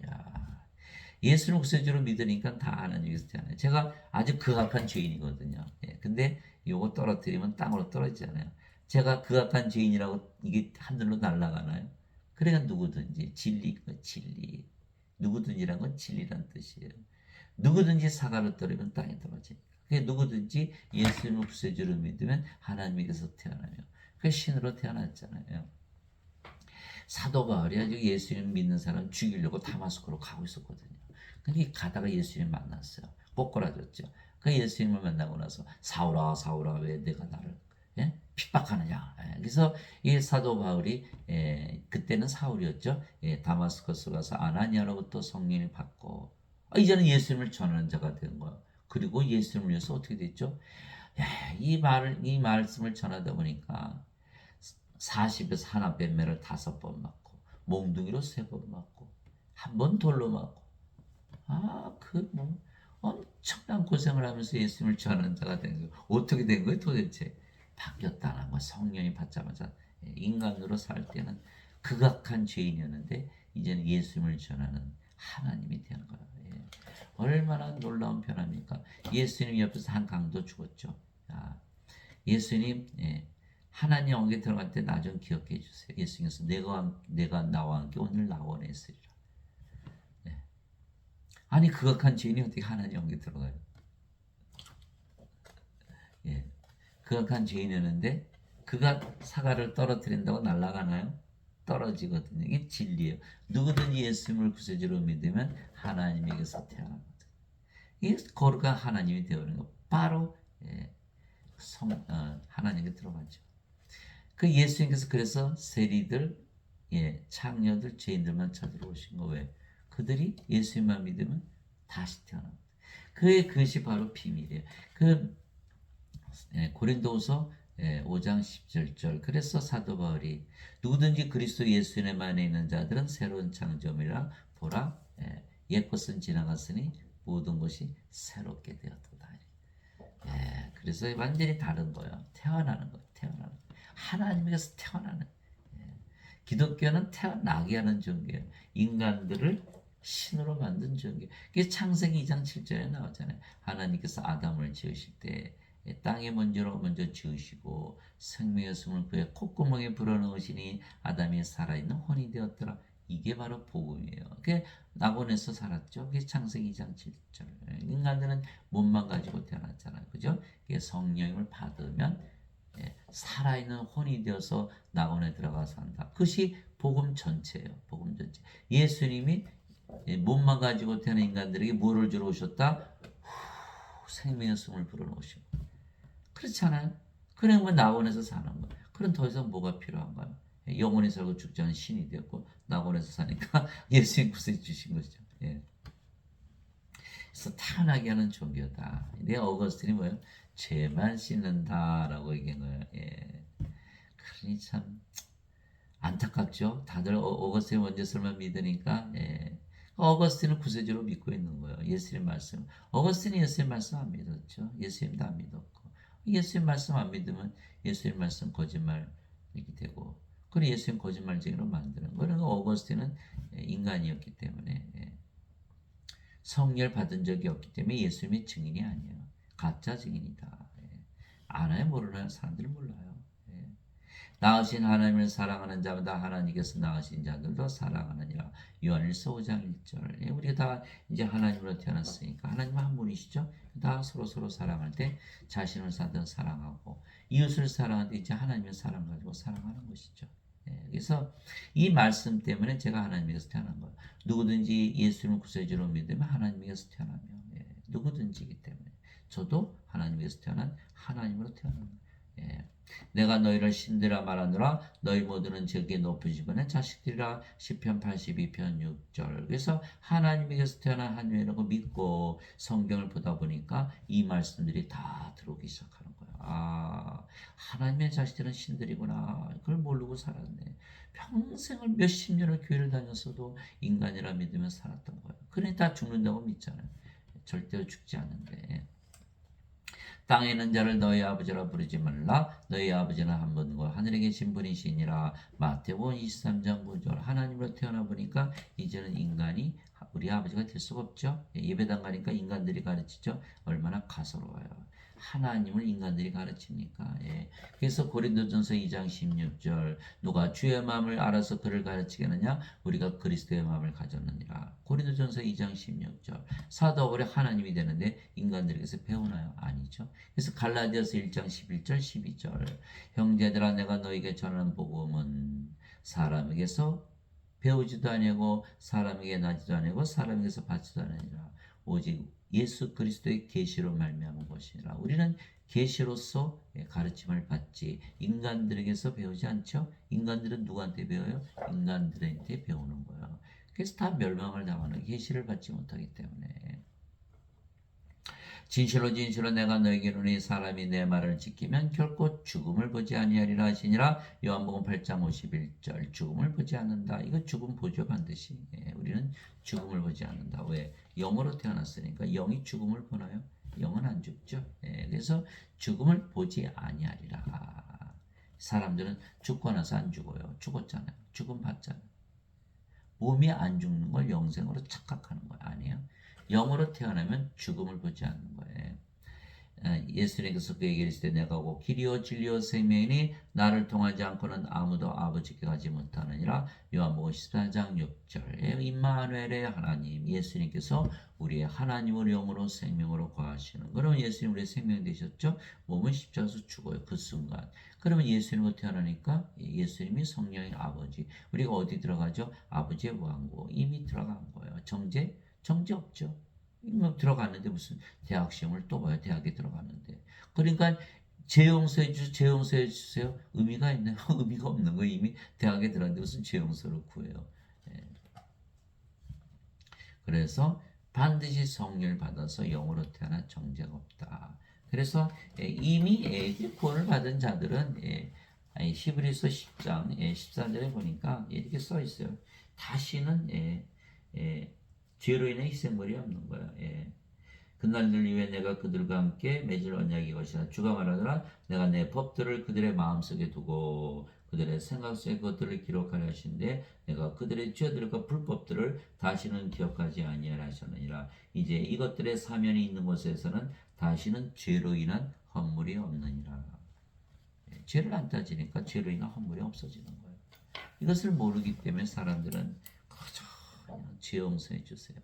예수를 구세주로 믿으니까 다 하나님에게서 태어나요. 제가 아주 극악한 죄인이거든요. 예, 근데 요거 떨어뜨리면 땅으로 떨어지잖아요. 제가 극악한 죄인이라고 이게 하늘로 날아가나요? 그러니까 누구든지 진리. 누구든지란 건 진리란 뜻이에요. 누구든지 사과를 떨으면 땅에 떨어집니다. 그러니까 누구든지 예수님을 구세주로 믿으면 하나님에게서 태어나며 그 신으로 태어났잖아요. 사도 바울이 아주 예수님 믿는 사람 죽이려고 다마스코로 가고 있었거든요. 근데 가다가 예수님 만났어요. 꼬꾸라졌죠. 그 예수님을 만나고 나서 사울아 사울아 왜 내가 나를 핍박하느냐. 그래서 이 사도 바울이 그때는 사울이었죠. 다마스커스 가서 아나니아로부터 성령을 받고 이제는 예수님을 전하는 자가 된 거예요. 그리고 예수님을 위해서 어떻게 됐죠? 이 말씀을 전하다 보니까 40에서 하나 뱀매를 5번 맞고 몽둥이로 3번 맞고 한 번 돌로 맞고 엄청난 고생을 하면서 예수님을 전하는 자가 된 거예요. 어떻게 된 거예요 도대체? 바뀌었다는 거. 성령이 받자마자 인간으로 살 때는 극악한 죄인이었는데 이제는 예수님을 전하는 하나님이 되는 거예요. 얼마나 놀라운 변화입니까? 예수님 옆에서 한 강도 죽었죠. 예수님 하나님 영에 들어갈 때 나 좀 기억해 주세요. 예수님께서 내가 나와 함께 오늘 나원에 있으리라. 아니 극악한 죄인이 어떻게 하나님 영에 들어가요? 극악한 죄인이었는데 그가 사과를 떨어뜨린다고 날아가나요? 떨어지거든요. 이게 진리예요. 누구든지 예수님을 구세주로 믿으면 하나님에게서 태어납니다. 이게 거룩한 하나님이 되어오는 거 바로 하나님께 들어가죠. 그 예수님께서 그래서 세리들, 창녀들, 죄인들만 찾으러 오신 거 왜? 그들이 예수님만 믿으면 다시 태어납니다. 그것이 바로 비밀이에요. 고린도후서 5장 17절 그래서 사도 바울이 누구든지 그리스도 예수님 안에 있는 자들은 새로운 창조물이라 보라 옛것은 지나갔으니 모든 것이 새롭게 되었도다. 그래서 완전히 다른 거예요. 태어나는 거예요. 하나님에게서 태어나는. 기독교는 태어나게 하는 종교예요. 인간들을 신으로 만든 종교. 그게 창세기 2장 7절에 나오잖아요. 하나님께서 아담을 지으실 때 땅에 먼저 지으시고 생명의 숨을 그의 콧구멍에 불어넣으시니 아담이 살아있는 혼이 되었더라. 이게 바로 복음이에요. 그게 낙원에서 살았죠. 그게 창세기 2장 7절. 인간들은 몸만 가지고 태어났잖아요. 그죠? 이게 성령을 받으면 살아있는 혼이 되어서 낙원에 들어가 산다. 그것이 복음 전체예요. 복음 전체. 예수님이 몸만 가지고 태어난 인간들에게 뭐를 주러 오셨다? 생명의 숨을 불어넣으시고. 그렇잖아요. 그러면 낙원에서 사는 거예요. 그럼 더 이상 뭐가 필요한가요? 영원히 살고 죽지 않은 신이 되었고 낙원에서 사니까 예수님 구세주 주신 것이죠. 그래서 태어나게 하는 종교다. 내 어거스틴이 뭐예요? 죄만 씻는다라고 얘기한 거예요. 그러니 참 안타깝죠. 다들 어거스틴 원죄설만 믿으니까 어거스틴은 구세주로 믿고 있는 거예요. 예수님 말씀. 어거스틴이 예수님 말씀 안 믿었죠. 예수님도 안 믿었고. 예수님 말씀 안 믿으면 예수님 말씀 거짓말이 되고 그리고 예수님 거짓말쟁이로 만드는 거예요. 그러니까 어거스틴은 인간이었기 때문에 성령 받은 적이 없기 때문에 예수님의 증인이 아니에요. 가짜 증인이다. 아나요? 모르나요? 사람들은 몰라요. 낳으신 하나님을 사랑하는 자마다 하나님께서 낳으신 자들도 사랑하느니라. 요한일서 5장 1절. 우리가 다 이제 하나님으로 태어났으니까 하나님 한 분이시죠. 다 서로 사랑할 때 자신을 사든 사랑하고 이웃을 사랑할 때 이제 하나님의 사랑 가지고 사랑하는 것이죠. 그래서 이 말씀 때문에 제가 하나님에게서 태어난 거예요. 누구든지 예수님을 구세주로 믿으면 하나님에게서 태어나며 누구든지이기 때문에 저도 하나님에게서 태어난 하나님으로 태어난 거예요. 내가 너희를 신들아 말하노라 너희 모두는 저기에 높으시거나 자식들이라 시편 82편 6절. 그래서 하나님에게서 태어난 하나님이라고 믿고 성경을 보다 보니까 이 말씀들이 다 들어오기 시작하는 거예요. 아, 하나님의 자식들은 신들이구나. 그걸 모르고 살았네. 평생을 몇십 년을 교회를 다녔어도 인간이라 믿으며 살았던 거예요. 그래 다 죽는다고 믿잖아요. 절대로 죽지 않는데. 땅에 있는 자를 너희 아버지라 부르지 말라. 너희 아버지는 한 분과 하늘에 계신 분이시니라. 마태복음 23장 9절. 하나님으로 태어나 보니까 이제는 인간이 우리 아버지가 될 수가 없죠. 예배당 가니까 인간들이 가르치죠. 얼마나 가소로워요. 하나님을 인간들이 가르칩니까? 그래서 고린도전서 2장 16절. 누가 주의 마음을 알아서 그를 가르치겠느냐? 우리가 그리스도의 마음을 가졌느니라. 고린도전서 2장 16절. 사도 바울이 하나님이 되는데 인간들에게서 배우나요? 아니죠. 그래서 갈라디아서 1장 11절 12절. 형제들아 내가 너에게 전하는 복음은 사람에게서 배우지도 아니고 사람에게 나지도 아니고 사람에게서 받지도 아니라 오직 예수 그리스도의 계시로 말미암은 것이니라. 우리는 계시로서 가르침을 받지 인간들에게서 배우지 않죠. 인간들은 누구한테 배워요? 인간들한테 배우는 거예요. 그래서 다 멸망을 당하는 계시를 받지 못하기 때문에. 진실로 진실로 내가 너에게 이르노니 사람이 내 말을 지키면 결코 죽음을 보지 아니하리라 하시니라. 요한복음 8장 51절. 죽음을 보지 않는다. 이거 죽음 보죠 반드시. 우리는 죽음을 보지 않는다. 왜? 영으로 태어났으니까. 영이 죽음을 보나요? 영은 안 죽죠. 그래서 죽음을 보지 아니하리라. 사람들은 죽고 나서 안 죽어요. 죽었잖아요. 죽음 봤잖아요. 몸이 안 죽는 걸 영생으로 착각하는 거예요. 아니에요. 영으로 태어나면 죽음을 보지 않는 거예요. 예수님께서 그에게 이르시되 내가 곧 길이요 진리요 생명이니 나를 통하지 않고는 아무도 아버지께 가지 못하느니라. 요한복음 14장 6절. 임마누엘의 하나님 예수님께서 우리의 하나님으로 영으로 생명으로 거하시는. 그러면 예수님 우리의 생명 되셨죠. 몸은 십자가에서 죽어요. 그 순간. 그러면 예수님으로 태어나니까 예수님이 성령의 아버지. 우리가 어디 들어가죠? 아버지의 왕국. 이미 들어간 거예요. 정죄 없죠. 들어갔는데 무슨 대학 시험을 또 봐요. 대학에 들어갔는데. 그러니까 재용서해 주세요. 의미가 있나요? 의미가 없는 거예요. 이미 대학에 들어갔는데 무슨 재용서를 구해요. 그래서 반드시 성령을 받아서 영으로 태어난 정죄가 없다. 그래서 이미 구원을 받은 자들은 히브리서 10장 14절에 보니까 이렇게 써 있어요. 다시는 죄로 인해 희생물이 없는 거야. 그날들 이후에 내가 그들과 함께 맺을 언약이 것이라. 주가 말하더라. 내가 내 법들을 그들의 마음속에 두고 그들의 생각 속에 그것들을 기록하려 하신데 내가 그들의 죄들과 불법들을 다시는 기억하지 아니하라 하셨느니라. 이제 이것들의 사면이 있는 곳에서는 다시는 죄로 인한 헌물이 없느니라. 죄를 안 따지니까 죄로 인한 헌물이 없어지는 거예요. 이것을 모르기 때문에 사람들은 그저 죄 용서해 주세요.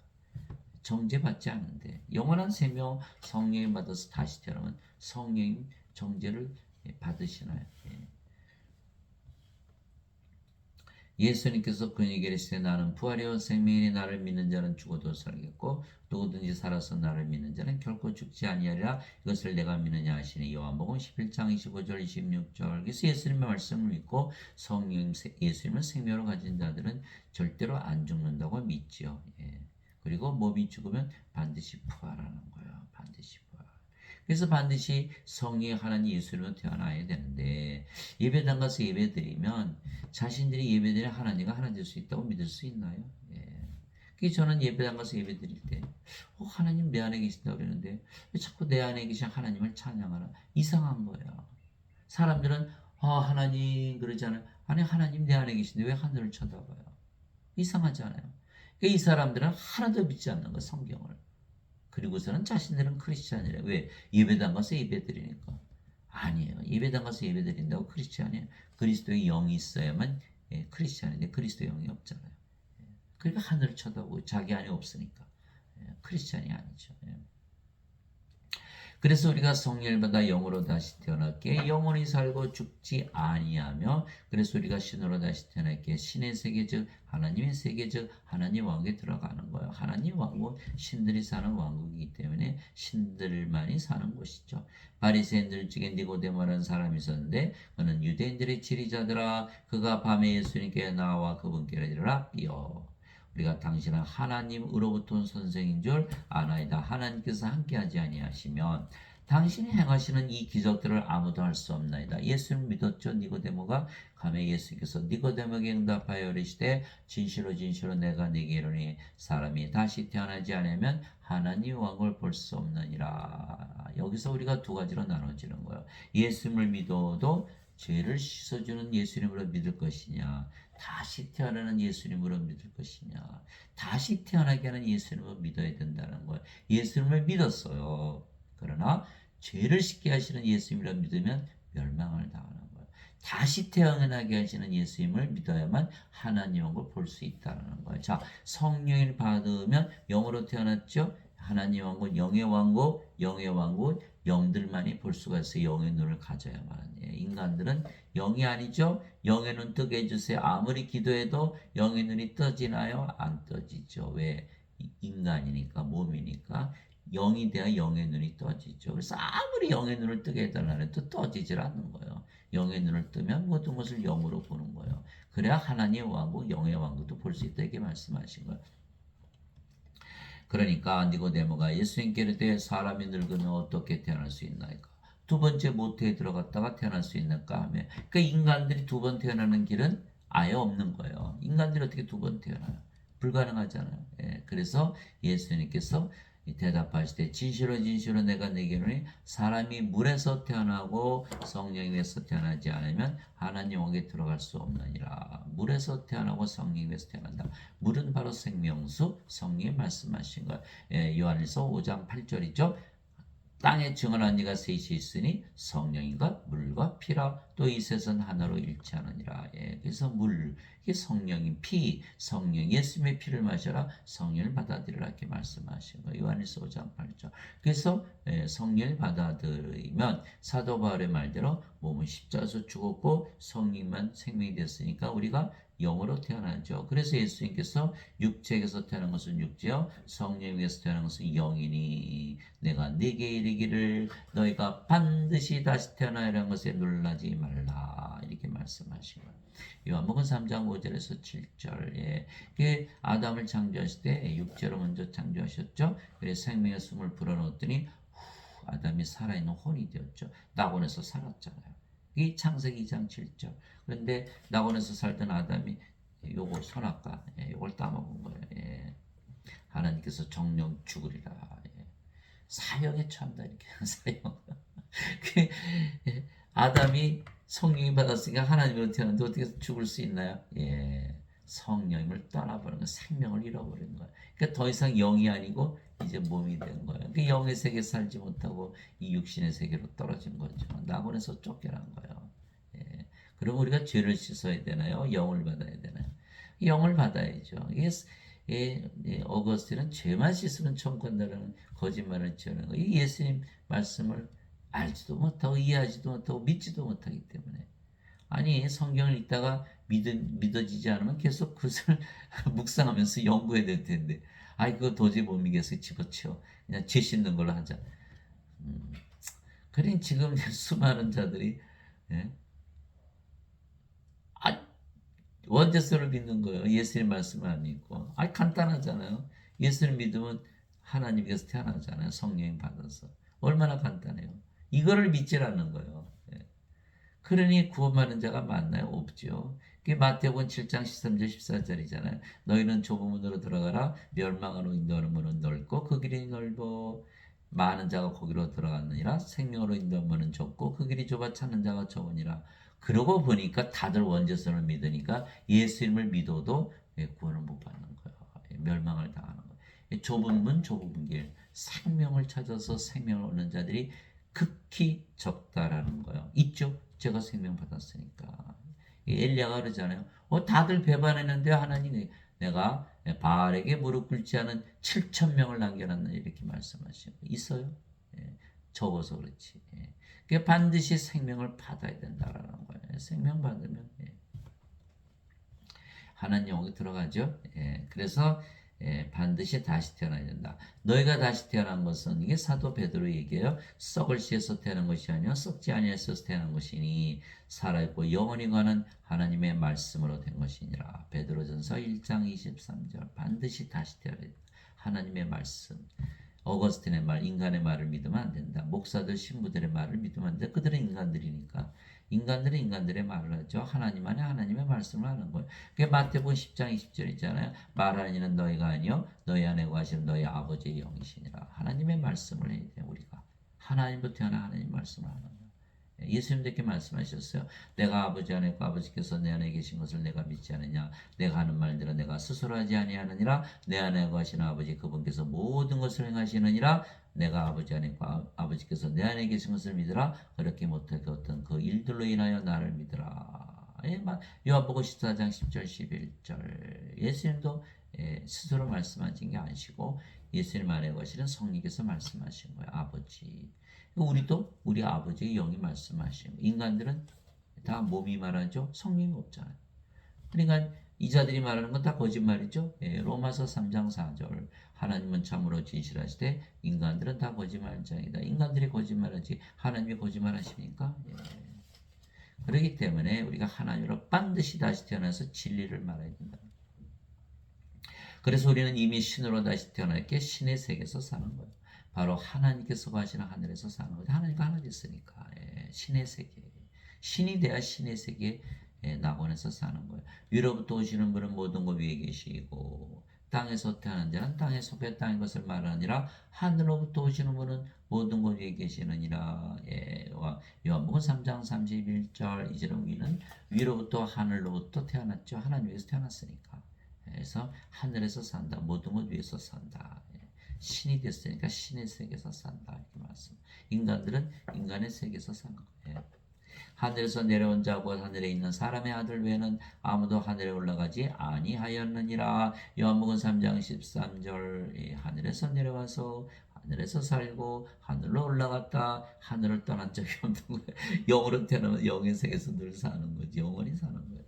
정죄받지 않는데 영원한 생명 성령이 받아서 다시 태어나면 성령님 정죄를 받으시나요? 예수님께서 그에게 이르시되 나는 부활이요 생명이니 나를 믿는 자는 죽어도 살겠고 누구든지 살아서 나를 믿는 자는 결코 죽지 아니하리라. 이것을 내가 믿느냐 하시니. 요한복음 11장 25절 26절. 그래서 예수님의 말씀을 믿고 성령 예수님을 생명으로 가진 자들은 절대로 안 죽는다고 믿지요. 그리고 몸이 죽으면 반드시 부활하는 거예요. 반드시 부활. 그래서 반드시 성령의 하나님 예수님으로 태어나야 되는데 예배당 가서 예배드리면 자신들이 예배드리는 하나님과 하나 될 수 있다고 믿을 수 있나요? 그래서 저는 예배당 가서 예배드릴 때 하나님 내 안에 계신다고 그러는데 왜 자꾸 내 안에 계신 하나님을 찬양하나? 이상한 거예요. 사람들은 하나님 그러잖아요. 아니 하나님 내 안에 계신데 왜 하늘을 쳐다봐요? 이상하잖아요. 이 사람들은 하나도 믿지 않는 거 성경을. 그리고서는 자신들은 크리스찬이래. 왜? 예배당 가서 예배드리니까. 아니에요. 예배당 가서 예배드린다고 크리스찬이에요. 그리스도의 영이 있어야만 크리스찬인데 그리스도의 영이 없잖아요. 그러니까 하늘을 쳐다보고 자기 안에 없으니까 크리스찬이 아니죠. 그래서 우리가 성령을 받아 영으로 다시 태어났기에 영원히 살고 죽지 아니하며, 그래서 우리가 신으로 다시 태어났기에 신의 세계 즉 하나님의 세계 즉 하나님 왕국에 들어가는 거예요. 하나님 왕국 신들이 사는 왕국이기 때문에 신들만이 사는 곳이죠. 바리새인들 중에 니고데모라는 사람이 있었는데 그는 유대인들의 지리자들아, 그가 밤에 예수님께 나와 그분께 이르라 삐어 우리가 당신은 하나님으로부터 온 선생인 줄 아나이다. 하나님께서 함께하지 아니하시면 당신이 행하시는 이 기적들을 아무도 할 수 없나이다. 예수를 믿었죠. 니고데모가 가매 예수께서 니고데모에게 응답하여 이르시되 진실로 진실로 내가 네게 이르니 사람이 다시 태어나지 않으면 하나님 왕국을 볼 수 없느니라. 여기서 우리가 두 가지로 나눠지는 거예요. 예수님을 믿어도 죄를 씻어주는 예수님으로 믿을 것이냐, 다시 태어나는 예수님으로 믿을 것이냐. 다시 태어나게 하는 예수님을 믿어야 된다는 거예요. 예수님을 믿었어요. 그러나 죄를 씻게 하시는 예수님이라 믿으면 멸망을 당하는 거예요. 다시 태어나게 하시는 예수님을 믿어야만 하나님 왕국을 볼 수 있다는 거예요. 자, 성령을 받으면 영으로 태어났죠. 하나님 왕국, 영의 왕국, 영의 왕국, 영들만이 볼 수가 있어요. 영의 눈을 가져야만. 인간들은 영이 아니죠. 영의 눈 뜨게 해주세요. 아무리 기도해도 영의 눈이 떠지나요? 안 떠지죠. 왜? 인간이니까, 몸이니까. 영이 돼야 영의 눈이 떠지죠. 그래서 아무리 영의 눈을 뜨게 해달라도 떠지질 않는 거예요. 영의 눈을 뜨면 모든 것을 영으로 보는 거예요. 그래야 하나님의 왕국, 영의 왕국도 볼 수 있다, 이렇게 말씀하신 거예요. 그러니까 니고데모가 예수님께 이르되 사람이 늙으면 어떻게 태어날 수 있나이까? 두 번째 모태에 들어갔다가 태어날 수 있는가 하며, 그러니까 인간들이 두 번 태어나는 길은 아예 없는 거예요. 인간들이 어떻게 두 번 태어나요? 불가능하잖아요. 그래서 예수님께서 대답하시되 진실로 진실로 내가 네게 이르노니 사람이 물에서 태어나고 성령에서 태어나지 않으면 하나님 왕국에 들어갈 수 없느니라. 물에서 태어나고 성령에서 태어난다. 물은 바로 생명수, 성령이 말씀하신 것. 요한일서 5장 8절이죠. 땅에 증언한 이가 셋이 있으니 성령인가 물과 피라. 또 이 셋은 하나로 일치하느니라. 그래서 물, 이게 성령인 피, 성령, 예수님의 피를 마셔라. 성령을 받아들이라, 이렇게 말씀하신 거예요. 요한일서 5장 8절. 그래서 성령을 받아들이면 사도 바울의 말대로 몸은 십자가에서 죽었고 성령만 생명이 됐으니까 우리가 영으로 태어나죠. 그래서 예수님께서 육체에서 태어난 것은 육체요, 성령에서 태어난 것은 영이니 내가 네게 이르기를 너희가 반드시 다시 태어나야라는 것에 놀라지 말라, 이렇게 말씀하신 거예요. 요한복음 3장 5절에서 7절. 아담을 창조하실 때 육체로 먼저 창조하셨죠. 그래서 생명의 숨을 불어넣었더니 아담이 살아있는 혼이 되었죠. 낙원에서 살았잖아요. 이 창세기 2장 7절. 그런데 낙원에서 살던 아담이 요거 선악과 요걸 따먹은 거예요. 하나님께서 정령 죽으리라. 사형에 처한다, 이렇게. 사형. 아담이 성령이 받았으니까 하나님으로 태어났는데 어떻게 죽을 수 있나요? 성령을 떠나버린 거, 생명을 잃어버린 거예요. 그러니까 더 이상 영이 아니고 이제 몸이 된 거예요. 그 영의 세계 살지 못하고 이 육신의 세계로 떨어진 거죠. 낙원에서 쫓겨난 거예요. 그럼 우리가 죄를 씻어야 되나요? 영을 받아야 되나요? 영을 받아야죠. 어거스틴은 죄만 씻으면 천국 간다는 거짓말을 지어낸 거예요. 이 예수님 말씀을 알지도 못하고 이해하지도 못하고 믿지도 못하기 때문에. 아니, 성경을 읽다가 믿어지지 않으면 계속 그것을 묵상하면서 연구해야 될 텐데, 그거 도저히 못 믿겠어, 집어치워, 그냥 죄 씻는 걸로 하자. 그러니 지금 수많은 자들이 원죄서를 믿는 거예요. 예수님 말씀을 안 믿고. 간단하잖아요. 예수님 믿으면 하나님께서 태어나잖아요. 성령 받아서. 얼마나 간단해요. 이거를 믿질 않는 거예요. 그러니 구원받는 자가 많나요? 없죠. 그게 마태복음 7장 13절 14절이잖아요. 너희는 좁은 문으로 들어가라. 멸망으로 인도하는 문은 넓고 그 길이 넓어 많은 자가 거기로 들어갔느니라. 생명으로 인도하는 문은 좁고 그 길이 좁아 찾는 자가 적으니라. 그러고 보니까 다들 원죄성을 믿으니까 예수님을 믿어도 구원을 못 받는 거예요. 멸망을 당하는 거예요. 좁은 문, 좁은 길, 생명을 찾아서 생명을 얻는 자들이 극히 적다라는 거예요. 있죠? 제가 생명 받았으니까. 엘리야가 그러잖아요. 다들 배반했는데 하나님이 내가 바알에게 무릎 꿇지 않은 7,000명을 남겨놨느냐, 이렇게 말씀하시고 있어요. 적어서 그렇지. 예. 그게 반드시 생명을 받아야 된다라는 거예요. 생명 받으면 하나님 영이 들어가죠. 예. 그래서 반드시 다시 태어나야 된다. 너희가 다시 태어난 것은 이게 사도 베드로 얘기해요. 썩을 씨에서 태어난 것이 아니요 썩지 아니하여서 태어난 것이니 살아있고 영원히 가는 하나님의 말씀으로 된 것이니라. 베드로전서 1장 23절 반드시 다시 태어나야 된다. 하나님의 말씀. 어거스틴의 말, 인간의 말을 믿으면 안 된다. 목사들, 신부들의 말을 믿으면 안 된다. 그들은 인간들이니까. 인간들은 인간들의 말을 하죠. 하나님만이 하나님의 말씀을 하는 거예요. 그게 마태복음 10장 20절 있잖아요. 말하는 이는 너희가 아니요 너희 안에 거하시는 너희 아버지의 영이시니라. 하나님의 말씀을 해야 돼요. 우리가. 하나님부터 태어난 하나님 말씀을 하는 거예요. 예수님도 이렇게 말씀하셨어요. 내가 아버지 안에 있고 아버지께서 내 안에 계신 것을 내가 믿지 않느냐. 내가 하는 말들은 내가 스스로 하지 아니하느니라. 내 안에 거하시는 아버지 그분께서 모든 것을 행하시느니라. 내가 아버지 안에 있고 아버지께서 내 안에 계신 것을 믿으라. 그렇게 못하게 어떤 그 일들로 인하여 나를 믿으라. 요한복음 14장 10절 11절 예수님도 스스로 말씀하신 게 아니시고 예수님 안에 거하시는 성령께서 말씀하신 거예요. 아버지. 우리도 우리 아버지의 영이 말씀하시는 거예요. 인간들은 다 몸이 말하죠. 성령이 없잖아요. 그러니까 이 자들이 말하는 건 다 거짓말이죠. 로마서 3장 4절 하나님은 참으로 진실하시되 인간들은 다 거짓말장이다. 인간들이 거짓말하지 하나님이 거짓말하십니까? 그렇기 때문에 우리가 하나님으로 반드시 다시 태어나서 진리를 말해야 된다. 그래서 우리는 이미 신으로 다시 태어났기에 신의 세계에서 사는 거예요. 바로 하나님께서 거하시는 하늘에서 사는 거죠. 하나님과 하나 됐으니까 신의 세계. 신이 돼야 신의 세계에 낙원에서 사는 거예요. 위로부터 오시는 분은 모든 것 위에 계시고 땅에서 태어난 자는 땅에 속해 땅의 것을 말하니라. 하늘로부터 오시는 분은 모든 것 위에 계시느니라. 요한복음 3장 31절 이제는 우리는 위로부터 하늘로부터 태어났죠. 하나님에서 태어났으니까. 그래서 하늘에서 산다. 모든 것 위에서 산다. 신이 됐으니까 신의 세계에서 산다. 이렇게 말씀. 인간들은 인간의 세계에서 사는 거예요. 하늘에서 내려온 자고 하늘에 있는 사람의 아들 외에는 아무도 하늘에 올라가지 아니하였느니라. 요한복음 3장 13절 하늘에서 내려와서 하늘에서 살고 하늘로 올라갔다. 하늘을 떠난 적이 없는 거예요. 영으로 태어나면 영의 세계에서 늘 사는 거지. 영원히 사는 거예요.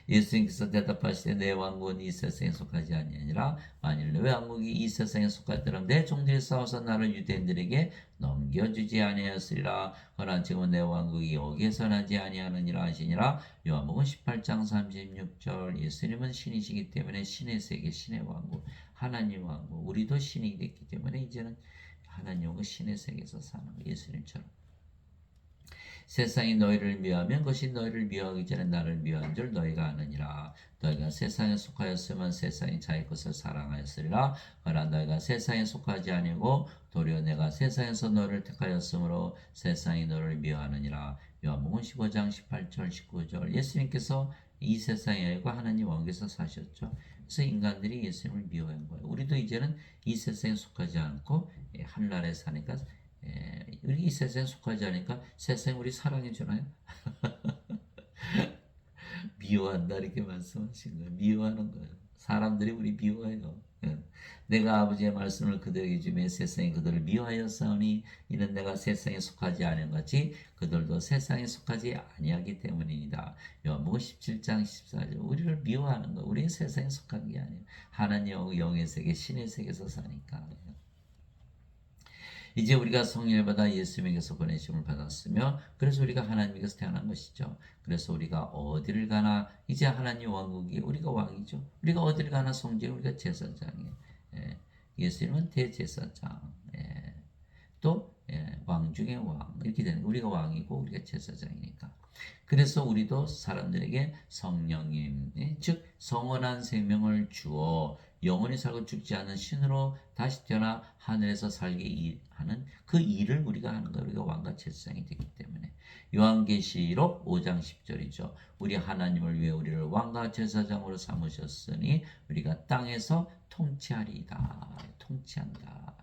예수님께서 대답하시되 내 왕국은 이 세상에 속하지 아니하니라. 만일 내 왕국이 이 세상에 속하더라면 내 종들이 싸워서 나를 유대인들에게 넘겨주지 아니하였으리라. 그러나 지금은 내 왕국이 여기에서 나지 아니하느니라 하시니라. 요한복음 18장 36절 예수님은 신이시기 때문에 신의 세계 신의 왕국 하나님 왕국 우리도 신이 됐기 때문에 이제는 하나님과 신의 세계에서 사는 거예요. 예수님처럼. 세상이 너희를 미워하면 그것이 너희를 미워하기 전에 나를 미워한 줄 너희가 아느니라. 너희가 세상에 속하였으면 세상이 자기 것을 사랑하였으리라. 그러나 너희가 세상에 속하지 아니고 도리어 내가 세상에서 너를 택하였으므로 세상이 너를 미워하느니라. 요한복음 15장 18절 19절 예수님께서 이 세상에 아니고 하나님 왕국에서 사셨죠. 그래서 인간들이 예수님을 미워한 거예요. 우리도 이제는 이 세상에 속하지 않고 하늘나라에 사니까 우리 이 세상에 속하지 않으니까 세상 우리 사랑해 주나요? 미워한다 이렇게 말씀하신 거예요. 미워하는 거예요. 사람들이 우리 미워해요. 내가 아버지의 말씀을 그들에게 주며 세상이 그들을 미워하였사오니 이는 내가 세상에 속하지 않은 같이 그들도 세상에 속하지 아니하기 때문이다. 요한복음 17장 14절 우리를 미워하는 거 우리는 세상에 속한 게 아니에요. 하나님 영의 세계 신의 세계에서 사니까. 이제 우리가 성령을 받아 예수님에게서 보내심을 받았으며 그래서 우리가 하나님께서 태어난 것이죠. 그래서 우리가 어디를 가나 이제 하나님 왕국이 우리가 왕이죠. 우리가 어디를 가나 성전 우리가 제사장이에요. 예수님은 대제사장. 또 왕 중에 왕 이렇게 되는 거예요. 우리가 왕이고 우리가 제사장이니까. 그래서 우리도 사람들에게 성령님 즉 성원한 생명을 주어 영원히 살고 죽지 않는 신으로 다시 태어나 하늘에서 살게 하는 그 일을 우리가 하는 거예요. 우리가 왕과 제사장이 되기 때문에. 요한계시록 5장 10절이죠. 우리 하나님을 위해 우리를 왕과 제사장으로 삼으셨으니 우리가 땅에서 통치하리이다. 통치한다.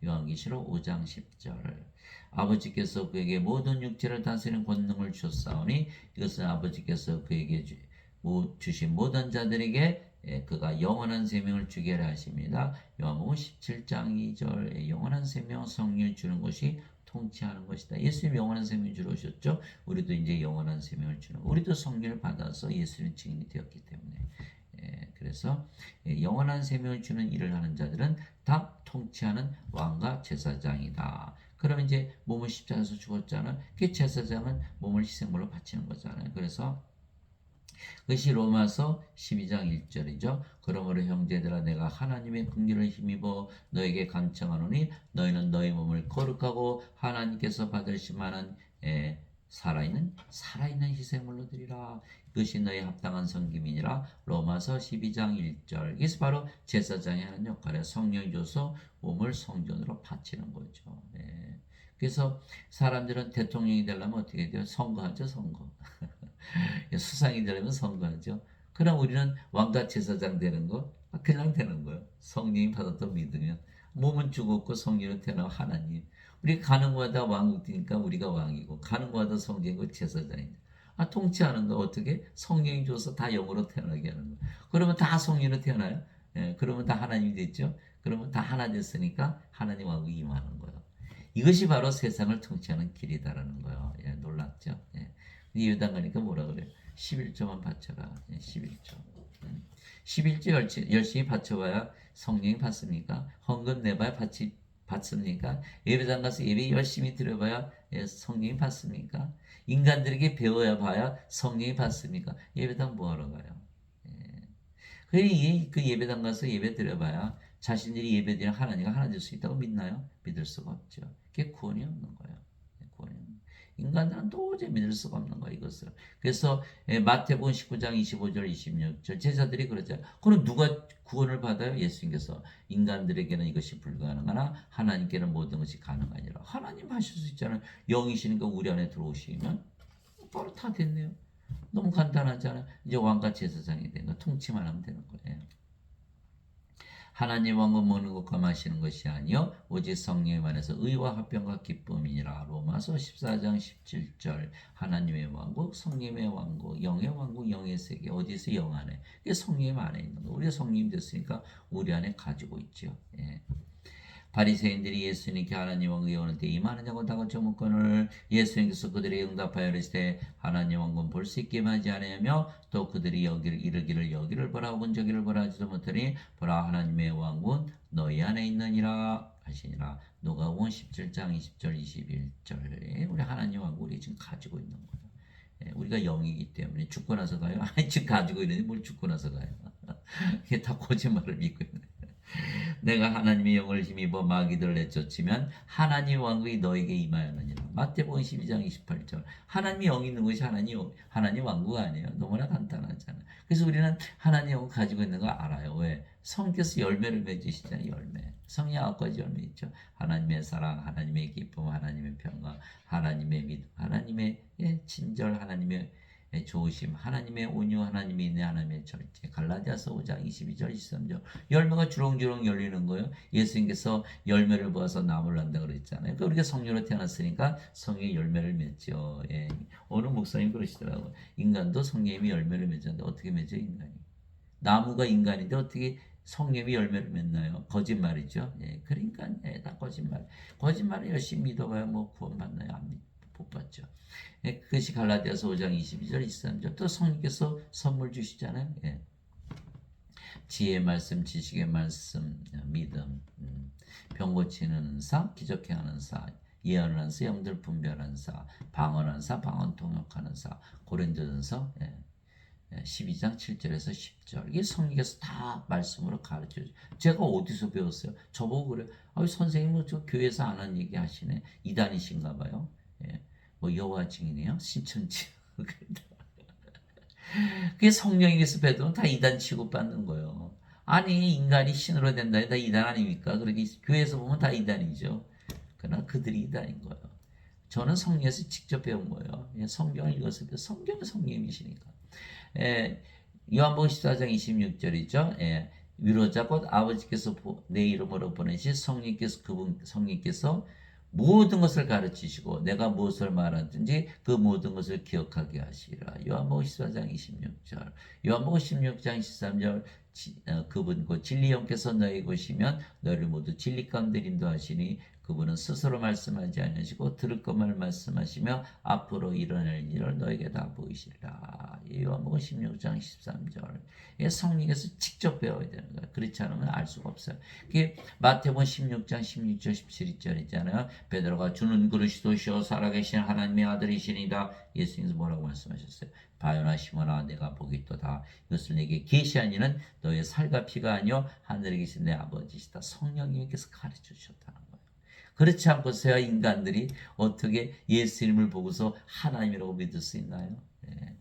요한계시록 5장 10절. 아버지께서 그에게 모든 육체를 다스리는 권능을 주셨사오니 이것은 아버지께서 그에게 주신 모든 자들에게 그가 영원한 생명을 주게 하려 하십니다. 요한복음 17장 2절 영원한 생명 성령을 주는 것이 통치하는 것이다. 예수님 영원한 생명을 주러 오셨죠. 우리도 이제 영원한 생명을 주는 우리도 성령을 받아서 예수님 증인이 되었기 때문에 그래서 영원한 생명을 주는 일을 하는 자들은 다 통치하는 왕과 제사장이다. 그럼 이제 몸을 십자가에서 죽었잖아요. 그 제사장은 몸을 희생물로 바치는 거잖아요. 그래서 그것이 로마서 12장 1절이죠. 그러므로 형제들아 내가 하나님의 긍휼을 힘입어 너에게 간청하노니 너희는 너희 몸을 거룩하고 하나님께서 받으실 만한 살아있는 희생물로 드리라. 그것이 너희 합당한 섬김이니라. 로마서 12장 1절. 이것이 바로 제사장이 하는 역할이에요. 성령이 줘서 몸을 성전으로 바치는 거죠. 그래서 사람들은 대통령이 되려면 어떻게 돼요? 선거하죠, 선거. 수상이 되려면 선거하죠. 그럼 우리는 왕과 제사장 되는 거 그냥 되는 거예요. 성령이 받았던 믿으면 몸은 죽었고 성령은 태어나고 하나님. 우리 가는 곳마다 왕국이니까 우리가 왕이고 가는 곳마다 성령이고 제사장이죠. 통치하는 거 어떻게? 성령이 줘서 다 영으로 태어나게 하는 거. 그러면 다 성령으로 태어나요? 그러면 다 하나님이 됐죠. 그러면 다 하나 됐으니까 하나님 왕국이 임하는 거예요. 이것이 바로 세상을 통치하는 길이다라는 거예요. 놀랍죠? 예배당 가니까 뭐라 그래요? 11조만 바쳐라. 11조. 11조 열심히 바쳐봐야 성령이 받습니까? 헌금 내봐야 받습니까? 예배당 가서 예배 열심히 드려봐야 성령이 받습니까? 인간들에게 배워야 봐야 성령이 받습니까? 예배당 뭐하러 가요? 그 예배당 가서 예배 드려봐야 자신들이 예배드리는 하나님과 하나 될 수 있다고 믿나요? 믿을 수가 없죠. 그게 구원이 없는 거예요. 구원이 없는 거예요. 인간들은 도저히 믿을 수가 없는 거예요, 이것을. 그래서 마태복음 19장 25절 26절 제자들이 그러잖아요. 그럼 누가 구원을 받아요? 예수님께서 인간들에게는 이것이 불가능하나 하나님께는 모든 것이 가능하니라. 하나님 하실 수 있잖아요. 영이시니까 우리 안에 들어오시면 바로 다 됐네요. 너무 간단하잖아요. 이제 왕과 제사장이 되는 거 통치만 하면 되는 거예요. 하나님 왕은 먹는 것과 마시는 것이 아니요 오직 성령에 관해서 의와 화평과 기쁨이니라. 로마서 14장 17절 하나님의 왕국, 성령의 왕국, 영의 왕국, 영의 세계. 어디서 영 안에? 이게 성령 안에 있는 거. 우리가 성령이 됐으니까 우리 안에 가지고 있죠. 바리새인들이 예수님께 하나님 왕국에 오는 때 임하느냐고 다가 저문권을 예수님께서 그들의 응답하여 이르시되 하나님 왕국은 볼 수 있게 하지 않으며 또 그들이 이르기를 여기를 보라 혹은 저기를 보라 하지도 못하니 보라 하나님의 왕국은 너희 안에 있느니라 하시니라. 누가복음 17장 20절 21절 우리 하나님 왕국이 지금 가지고 있는 거예요. 우리가 영이기 때문에 죽고 나서 가요? 아니 지금 가지고 있는데 뭘 죽고 나서 가요? 이게 다 거짓말을 믿고 있는 거예요. 내가 하나님의 영을 힘입어 마귀들을 내쫓으면 하나님 왕국이 너에게 임하였느니라. 마태복음 12장 28절. 하나님의 영이 있는 것이 하나님 왕국 아니에요. 너무나 간단하잖아요. 그래서 우리는 하나님 영을 가지고 있는 거 알아요. 왜? 성께서 열매를 맺으시잖아요. 열매. 성령 9가지 열매 있죠. 하나님의 사랑, 하나님의 기쁨, 하나님의 평강, 하나님의 믿음, 하나님의 친절, 하나님의 좋으심, 하나님의 온유, 하나님의 인내, 하나님의 절제. 갈라디아서 5장 22절 23절 열매가 주렁주렁 열리는 거예요. 예수님께서 열매를 보아서 나무를 한다 그랬잖아요. 그러니까 우리가 성령으로 태어났으니까 성령의 열매를 맺죠. 어느 목사님 그러시더라고요. 인간도 성령이 열매를 맺었는데 어떻게 맺어 인간이? 나무가 인간인데 어떻게 성령이 열매를 맺나요? 거짓말이죠. 그러니까 다 거짓말. 거짓말을 열심히 믿어봐야 뭐 구원받나요? 안 믿. 못 받죠. 그것이 갈라디아서 5장 22절 23절 또 성령께서 선물 주시잖아요. 지혜의 말씀, 지식의 말씀, 믿음, 병 고치는 은사, 기적행하는 사, 예언하는 사, 영들 분별하는 사, 방언하는 사, 방언 통역하는 사. 고린도전서 12장 7절에서 10절. 이게 성령께서 다 말씀으로 가르쳐줘요. 제가 어디서 배웠어요? 저보고 그래요. 선생님은 저 교회에서 안 하는 얘기 하시네. 이단이신가 봐요. 뭐 여호와 증인이에요? 신천지. 그게 성령에게서 배우면 다 이단 취급받는 거예요. 아니 인간이 신으로 된다. 다 이단 아닙니까? 그렇게 교회에서 보면 다 이단이죠. 그러나 그들이 이단인 거예요. 저는 성령에서 직접 배운 거예요. 성경을 읽어서 성경은 성령이시니까. 요한복음 14장 26절이죠. 위로자 곧 아버지께서 내 이름으로 보내신 성령께서 모든 것을 가르치시고 내가 무엇을 말하든지 그 모든 것을 기억하게 하시리라. 요한복음 14장 26절. 요한복음 16장 13절 그분 그 진리 영께서 너희에게 오시면 너희를 모두 진리 가운데 인도하시니 그분은 스스로 말씀하지 않으시고 들을 것만 말씀하시며 앞으로 일어날 일을 너에게 다 보이시리라. 요한복음 16장 13절. 성령께서 직접 배워야 되는 거예요. 그렇지 않으면 알 수가 없어요. 그게 마태복음 16장 16절 17절 있잖아요. 베드로가 주는 그리스도시요 살아계신 하나님의 아들이시니라. 예수님께서 뭐라고 말씀하셨어요? 바요나 시몬아 내가 보기 있도다. 이것을 내게 계시한 이는 너의 살과 피가 아니요 하늘에 계신 내 아버지시다. 성령님께서 가르쳐 주셨다는 거예요. 그렇지 않고서야 인간들이 어떻게 예수님을 보고서 하나님이라고 믿을 수 있나요? 예.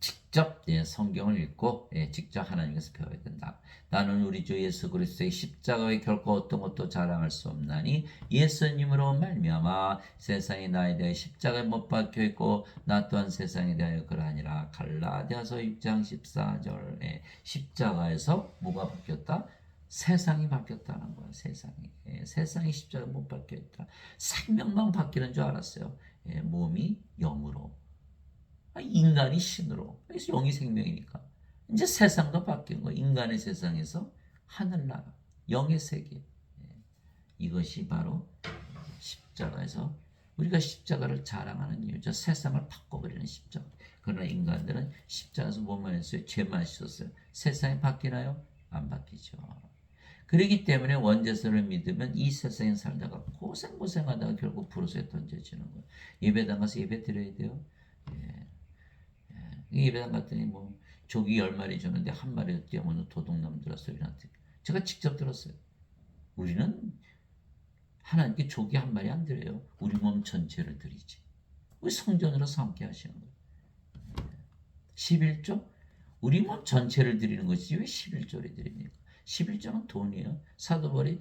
직접 성경을 읽고 직접 하나님께서 배워야 된다. 나는 우리 주 예수 그리스도의 십자가에 결코 어떤 것도 자랑할 수 없나니 예수님으로 말미암아 세상이 나에 대해 십자가에 못 박혀 있고 나 또한 세상에 대하여 그러하니라. 갈라디아서 6장 14절에 십자가에서 뭐가 바뀌었다? 세상이 바뀌었다는 거야. 세상이 십자가에 못 박혀 있다. 생명만 바뀌는 줄 알았어요. 몸이 영으로, 인간이 신으로. 그래서 영이 생명이니까. 이제 세상도 바뀐 거예요. 인간의 세상에서 하늘나라, 영의 세계. 이것이 바로 십자가에서 우리가 십자가를 자랑하는 이유죠. 세상을 바꿔버리는 십자가. 그러나 인간들은 십자가에서 뭐만 했어요? 죄만 씻었어요. 세상이 바뀌나요? 안 바뀌죠. 그렇기 때문에 원죄선을 믿으면 이 세상에 살다가 고생하다가 결국 불호소에 던져지는 거예요. 예배당 가서 예배 드려야 돼요. 예배당 갔더니 뭐 조기 10마리 주는데 한 마리 뛰어오는 도둑놈 들었어요. 우리한테. 제가 직접 들었어요. 우리는 하나님께 조기 한 마리 안 드려요. 우리 몸 전체를 드리지. 우리 성전으로 삼게 하시는 거예요. 11조? 우리 몸 전체를 드리는 것이지 왜 11조를 드립니까? 11조는 돈이에요. 사도 바울이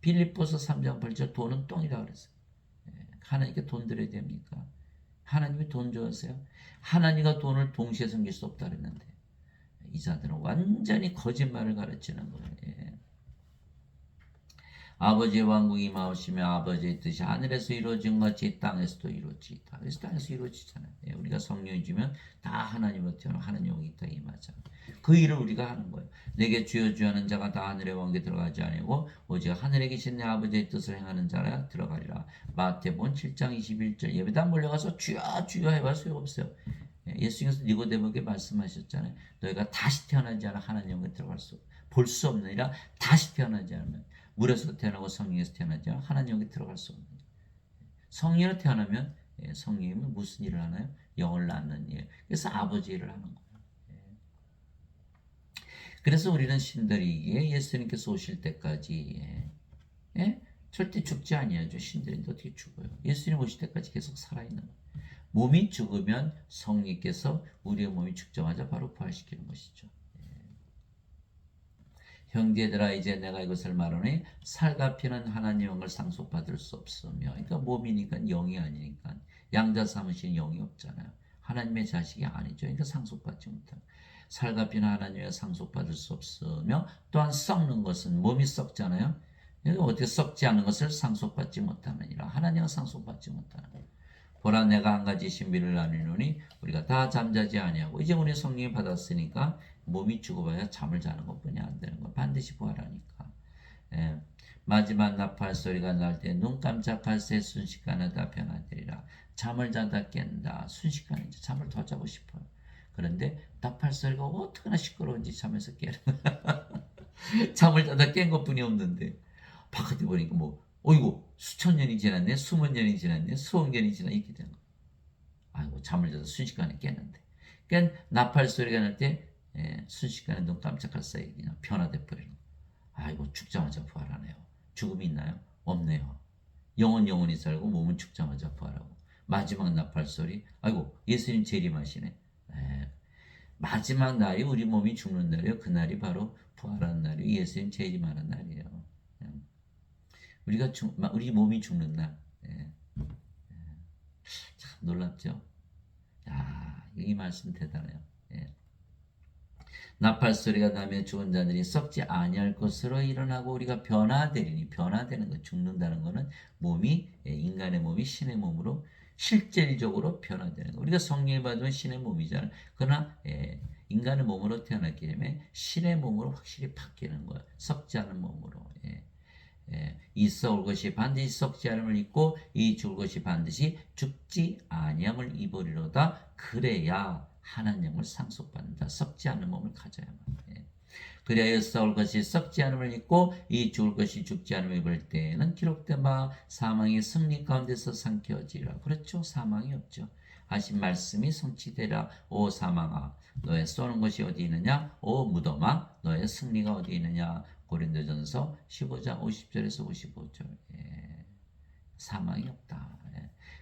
빌립보서 3장 8절 돈은 똥이라 그랬어요. 하나님께 돈 드려야 됩니까? 하나님이 돈 좋아하세요? 하나님과 돈을 동시에 섬길 수 없다 그랬는데 이 자들은 완전히 거짓말을 가르치는 거예요. 아버지의 왕국이 임하시며 아버지의 뜻이 하늘에서 이루어진 것이 땅에서도 이루어지다. 그래서 땅에서 이루어지잖아요. 우리가 성령이 주면 다 하나님으로 태어나 하나님 영이 땅에 임하잖아요. 그 일을 우리가 하는 거예요. 내게 주여 주여 하는 자가 다 하늘의 왕국에 들어가지 아니고 오직 하늘에 계신 내 아버지의 뜻을 행하는 자라 들어가리라. 마태복음 7장 21절. 예배당 몰려가서 주여 주여 해봐 소용없어요. 예수님께서 니고데모에게 말씀하셨잖아요. 너희가 다시 태어나지 않아 하나님 영에 들어갈 수 볼 수 없느니라. 다시 태어나지 않으면 물에서 태어나고 성령에서 태어나지 않아 하나님 영에 들어갈 수 없는 거예요. 성령으로 태어나면 성령님은 무슨 일을 하나요? 영을 낳는 일. 그래서 아버지 일을 하는 거예요. 그래서 우리는 신들이기에 예수님께서 오실 때까지 절대 죽지 아니하죠. 신들인데 어떻게 죽어요? 예수님 오실 때까지 계속 살아있는 거예요. 몸이 죽으면 성령께서 우리의 몸이 죽자마자 바로 부활시키는 것이죠. 형제들아 이제 내가 이것을 말하니 살과 피는 하나님 영을 상속받을 수 없으며 그러니까 몸이니까 영이 아니니까 양자 삼으신 영이 없잖아요. 하나님의 자식이 아니죠. 그러니까 상속받지 못하는 살과 피는 하나님의 상속받을 수 없으며 또한 썩는 것은 몸이 썩잖아요. 그러니까 어떻게 썩지 않은 것을 상속받지 못하느니라. 하나님은 상속받지 못하는 거예요. 보라 내가 한 가지 신비를 나누노니 우리가 다 잠자지 아니하고 이제 우리 성령이 받았으니까 몸이 죽어봐야 잠을 자는 것뿐이 안 되는 거 반드시 부활하니까. 마지막 나팔 소리가 날 때 눈 깜짝할 새 순식간에 다 변화되리라. 잠을 자다 깬다. 순식간에 이제 잠을 더 자고 싶어요. 그런데 나팔 소리가 어떻게나 시끄러운지 잠에서 깨는 잠을 자다 깬 것뿐이 없는데 바깥에 보니까 뭐 어이구 수천 년이 지났네, 수만 년이 지났네, 수억 년이 지나 이렇게 된 거. 아이고 잠을 자서 순식간에 깼는데. 그러니까 나팔 소리가 날 때 순식간에 눈 깜짝할 사이 그냥 변화돼 버리는 거. 아이고 죽자마자 부활하네요. 죽음이 있나요? 없네요. 영원히 살고 몸은 죽자마자 부활하고 마지막 나팔 소리. 아이고 예수님 재림하시네. 마지막 날이 우리 몸이 죽는 날이에요. 그 날이 바로 부활하는 날이에요. 예수님 재림하는 날이에요. 우리 몸이 죽는 날. 참 놀랍죠? 야, 이 말씀 대단해요. 나팔 소리가 나면 죽은 자들이 썩지 아니할 것으로 일어나고 우리가 변화되리니 변화되는 거 죽는다는 거는 몸이 인간의 몸이 신의 몸으로 실질적으로 변화되는 거. 우리가 성령을 받으면 신의 몸이잖아요. 그러나 인간의 몸으로 태어났기 때문에 신의 몸으로 확실히 바뀌는 거예요. 썩지 않은 몸으로. 이 썩을 것이 반드시 썩지 않음을 입고 이 죽을 것이 반드시 죽지 아니함을 입으리로다. 그래야 하나님을 상속받는다. 썩지 않은 몸을 가져야만. 그래야 썩을 것이 썩지 않음을 입고 이 죽을 것이 죽지 않음을 입을 때에는 기록된 바 사망의 승리 가운데서 삼켜지리라. 그렇죠. 사망이 없죠. 하신 말씀이 성취되라. 오 사망아 너의 쏘는 것이 어디 있느냐. 오 무덤아 너의 승리가 어디 있느냐. 고린도전서 15장 50절에서 55절. 사망이 없다.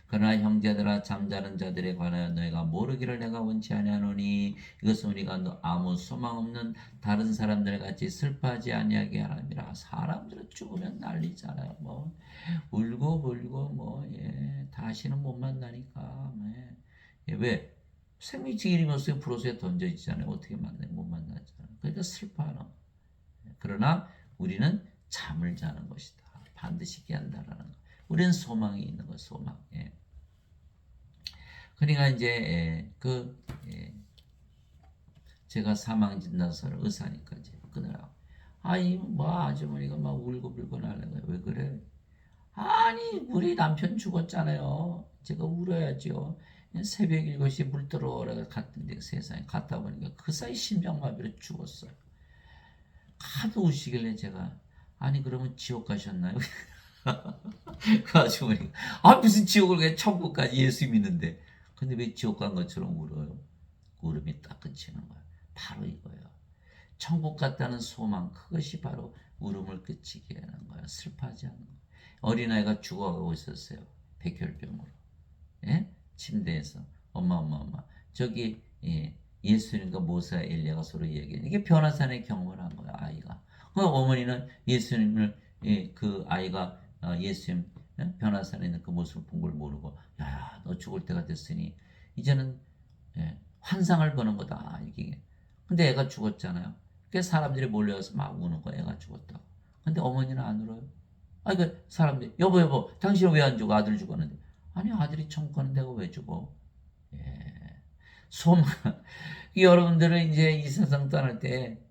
그러나 형제들아 잠자는 자들에 관하여 너희가 모르기를 내가 원치 아니하노니 이것은 우리가 아무 소망 없는 다른 사람들 같이 슬퍼하지 아니하게 하람이라. 사람들은 죽으면 난리잖아요. 뭐 울고 불고 뭐 다시는 못 만나니까. 왜? 생미지기리면서 프로스에 던져지잖아요. 어떻게 만나요? 못 만나잖아요. 그러니까 슬퍼하는. 그러나 우리는 잠을 자는 것이다. 반드시 깨한다라는 거. 우리는 소망이 있는 거, 소망. 그러니까 이제 제가 사망 진단서를 의사니까 이제 끊으라고. 아니 뭐 아주머니가 막 울고불고 나는 거예요. 왜 그래? 아니 우리 남편 죽었잖아요. 제가 울어야죠. 새벽 7시 물 들어오라 갔던데 세상에 갔다 보니까 그 사이 심장마비로 죽었어요. 하도 우시길래 제가 아니 그러면 지옥 가셨나요? 그 아주머니가 무슨 지옥을 가 천국까지 예수 믿는데 근데 왜 지옥 간 것처럼 울어요? 울음이 딱 그치는 거예요. 바로 이거예요. 천국 갔다는 소망 그것이 바로 울음을 그치게 하는 거예요. 슬퍼하지 않는 거예요. 어린아이가 죽어가고 있었어요. 백혈병으로. 침대에서 엄마 저기 예수님과 모세 엘리야가 서로 얘기해. 이게 변화산의 경험을 한 거야. 아이가. 그 어머니는 예수님을 그 아이가 예수님 변화산에 있는 그 모습을 본 걸 모르고 야, 너 죽을 때가 됐으니 이제는 환상을 보는 거다. 이게. 근데 애가 죽었잖아요. 그래서 사람들이 몰려와서 막 우는 거야. 애가 죽었다고. 근데 어머니는 안 울어요. 그 사람들이 여보 당신은 왜 안 죽어? 아들 죽었는데. 아니 아들이 천국 가는데 내가 왜 죽어? 소망. 여러분들은 이제 이 세상 떠날 때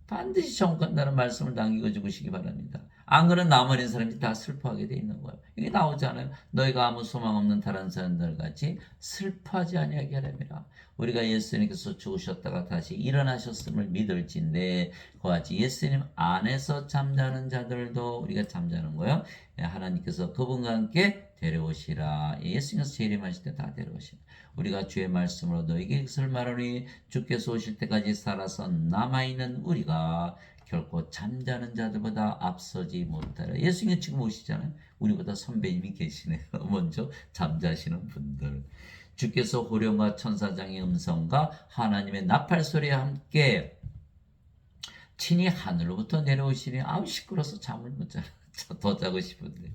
반드시 천국 간다는 말씀을 남기고 죽으시기 바랍니다. 안 그러면 나머지 사람이 다 슬퍼하게 돼 있는 거예요. 이게 나오잖아요. 너희가 아무 소망 없는 다른 사람들 같이 슬퍼하지 아니하게 하랍니다. 우리가 예수님께서 죽으셨다가 다시 일어나셨음을 믿을진데 그와 같이 예수님 안에서 잠자는 자들도 우리가 잠자는 거예요. 하나님께서 그분과 함께 데려오시라. 예수님께서 재림하실 때 다 데려오시라. 우리가 주의 말씀으로 너에게 이것을 말하니 주께서 오실 때까지 살아서 남아있는 우리가 결코 잠자는 자들보다 앞서지 못하라. 예수님이 지금 오시잖아요. 우리보다 선배님이 계시네요. 먼저 잠자시는 분들. 주께서 호령과 천사장의 음성과 하나님의 나팔 소리와 함께 친히 하늘로부터 내려오시니 시끄러워서 잠을 못 자요. 더 자고 싶은데.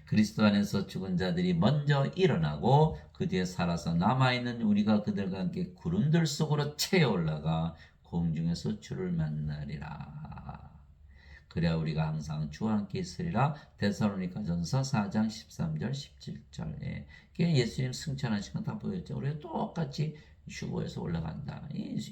그리스도 안에서 죽은 자들이 먼저 일어나고 그 뒤에 살아서 남아있는 우리가 그들과 함께 구름들 속으로 채어 올라가 공중에서 주를 만나리라. 그래야 우리가 항상 주와 함께 있으리라. 데살로니가전서 4장 13절 17절에 예수님 승천하신 건 다 보였죠. 우리가 똑같이 슈거에서 올라간다.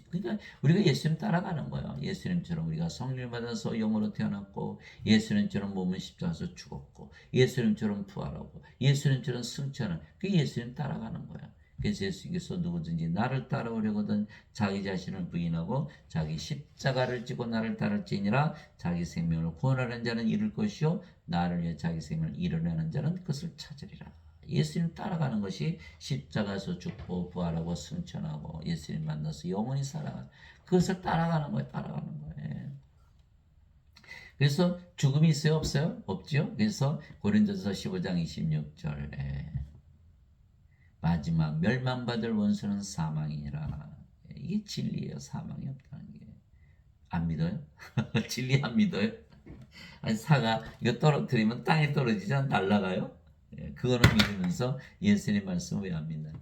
그러니까 우리가 예수님 따라가는 거예요. 예수님처럼 우리가 성령을 받아서 영으로 태어났고 예수님처럼 몸은 십자가에서 죽었고 예수님처럼 부활하고 예수님처럼 승천을 그게 예수님 따라가는 거예요. 그래서 예수께서 누구든지 나를 따라오려거든 자기 자신을 부인하고 자기 십자가를 지고 나를 따를지니라. 자기 생명을 구원하는 자는 잃을 것이요 나를 위해 자기 생명을 잃어내는 자는 그것을 찾으리라. 예수님 따라가는 것이 십자가에서 죽고 부활하고 승천하고 예수님 만나서 영원히 살아가는 그것을 따라가는 거예요. 따라가는 거예요. 그래서 죽음이 있어요? 없어요? 없죠? 그래서 고린도서 15장 26절에 마지막 멸망받을 원수는 사망이니라. 이게 진리예요. 사망이 없다는 게. 안 믿어요? 진리 안 믿어요? 아니 사가 이거 떨어뜨리면 땅에 떨어지지 않 날아가요? 그거는 믿으면서 예수님 말씀 왜 안 믿나요?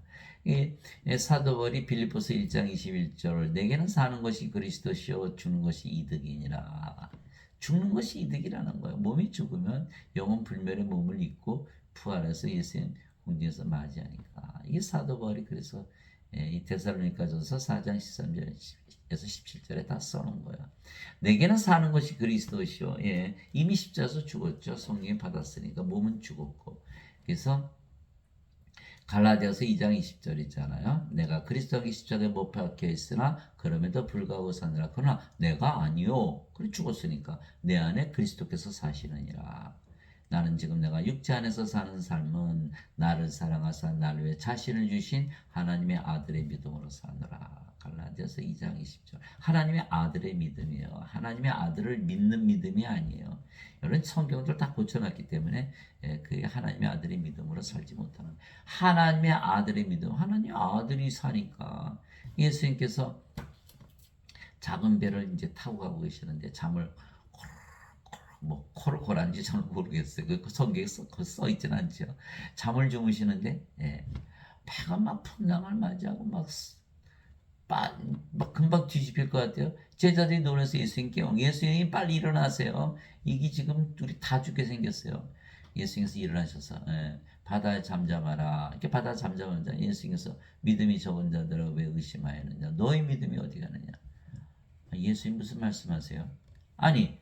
사도 바울이 빌립보서 1장 21절 내게는 사는 것이 그리스도시요 죽는 것이 이득이니라. 죽는 것이 이득이라는 거예요. 몸이 죽으면 영혼 불멸의 몸을 입고 부활해서 예수님 공중에서 맞이하니까. 이게 사도 바울이 그래서 이 데살로니가전서 4장 13절에서 17절에 다 써놓은 거야. 내게는 사는 것이 그리스도시요. 이미 십자가에서 죽었죠. 성령이 받았으니까 몸은 죽었고. 그래서 갈라디아서 2장 20절 있잖아요. 내가 그리스도에게 십자가에 못 박혀 있으나 그럼에도 불구하고 사느라. 그러나 내가 아니요. 그래 죽었으니까 내 안에 그리스도께서 사시느니라. 나는 지금 내가 육체 안에서 사는 삶은 나를 사랑하사 나를 위해 자신을 주신 하나님의 아들의 믿음으로 사느라. 갈라디아서 2장 20절. 하나님의 아들의 믿음이에요. 하나님의 아들을 믿는 믿음이 아니에요. 이런 성경들 다 고쳐놨기 때문에 그 하나님의 아들의 믿음으로 살지 못하는, 하나님의 아들의 믿음, 하나님의 아들이 사니까. 예수님께서 작은 배를 이제 타고 가고 계시는데 잠을 뭐 코를 고라는지 저는 모르겠어요. 그 성경에 써 있지는 않죠. 잠을 주무시는데 배가 막 풍랑을 맞이하고 막 금방 뒤집힐 것 같아요. 제자들이 놀라서 예수님 깨워. 예수님 빨리 일어나세요. 이게 지금 우리 다 죽게 생겼어요. 예수님께서 일어나셔서 바다에 잠잠하라. 이렇게 바다 잠잠하자. 예수님께서 믿음이 적은 자들아 왜 의심하였느냐. 너희 믿음이 어디 가느냐. 예수님 무슨 말씀하세요? 아니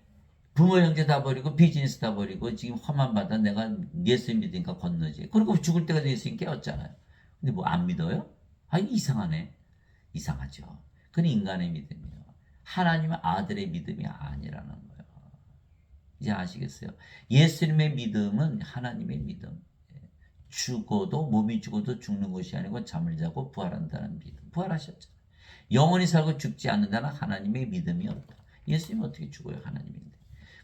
부모 형제 다 버리고 비즈니스 다 버리고 지금 험한 바다 내가 예수님 믿으니까 건너지. 그리고 죽을 때까지 예수님 깨웠잖아요. 근데 뭐 안 믿어요? 아 이상하네. 이상하죠. 그건 인간의 믿음이에요. 하나님의 아들의 믿음이 아니라는 거예요. 이제 아시겠어요? 예수님의 믿음은 하나님의 믿음. 죽어도 몸이 죽어도 죽는 것이 아니고 잠을 자고 부활한다는 믿음. 부활하셨잖아요. 영원히 살고 죽지 않는다는 하나님의 믿음이 없다. 예수님 어떻게 죽어요? 하나님인데.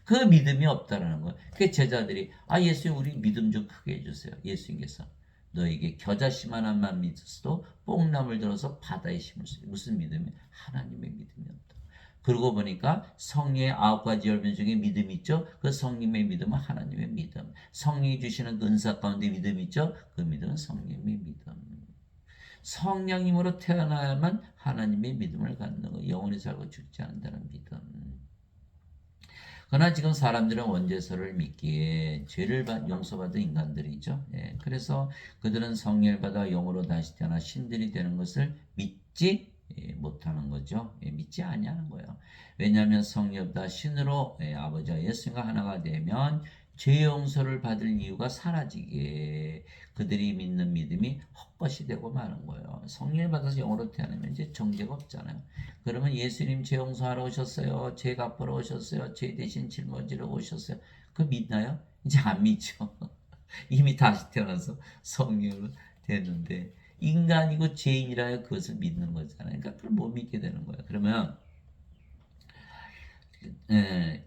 그 믿음이 없다라는 거예요. 그 제자들이 예수님 우리 믿음 좀 크게 해주세요. 예수님께서 너에게 겨자씨만한 만 믿었어도 뽕나물 들어서 바다에 심을 수 있어요. 무슨 믿음이? 하나님의 믿음이 없다. 그러고 보니까 성령의 9가지 열매 중에 믿음이 있죠. 그 성령의 믿음은 하나님의 믿음. 성령이 주시는 그 은사 가운데 믿음이 있죠. 그 믿음은 성령의 믿음. 성령님으로 태어나야만 하나님의 믿음을 갖는 거. 영원히 살고 죽지 않는다는 믿음. 그러나 지금 사람들은 원죄서를 믿기에 죄를 용서받은 인간들이죠. 그래서 그들은 성령을 받아 영으로 다시 태어나 신들이 되는 것을 믿지 못하는 거죠. 믿지 아니하는 거예요. 왜냐하면 성령보다 신으로 아버지와 예수님과 하나가 되면 죄 용서를 받을 이유가 사라지게 그들이 믿는 믿음이 헛것이 되고 마는 거예요. 성령을 받아서 영으로 태어나면 이제 정죄가 없잖아요. 그러면 예수님 죄 용서하러 오셨어요. 죄 갚으러 오셨어요. 죄 대신 짊어지러 오셨어요. 그거 믿나요? 이제 안 믿죠. 이미 다시 태어나서 성령으로 됐는데 인간이고 죄인이라야 그것을 믿는 거잖아요. 그러니까 그걸 못 믿게 되는 거예요. 그러면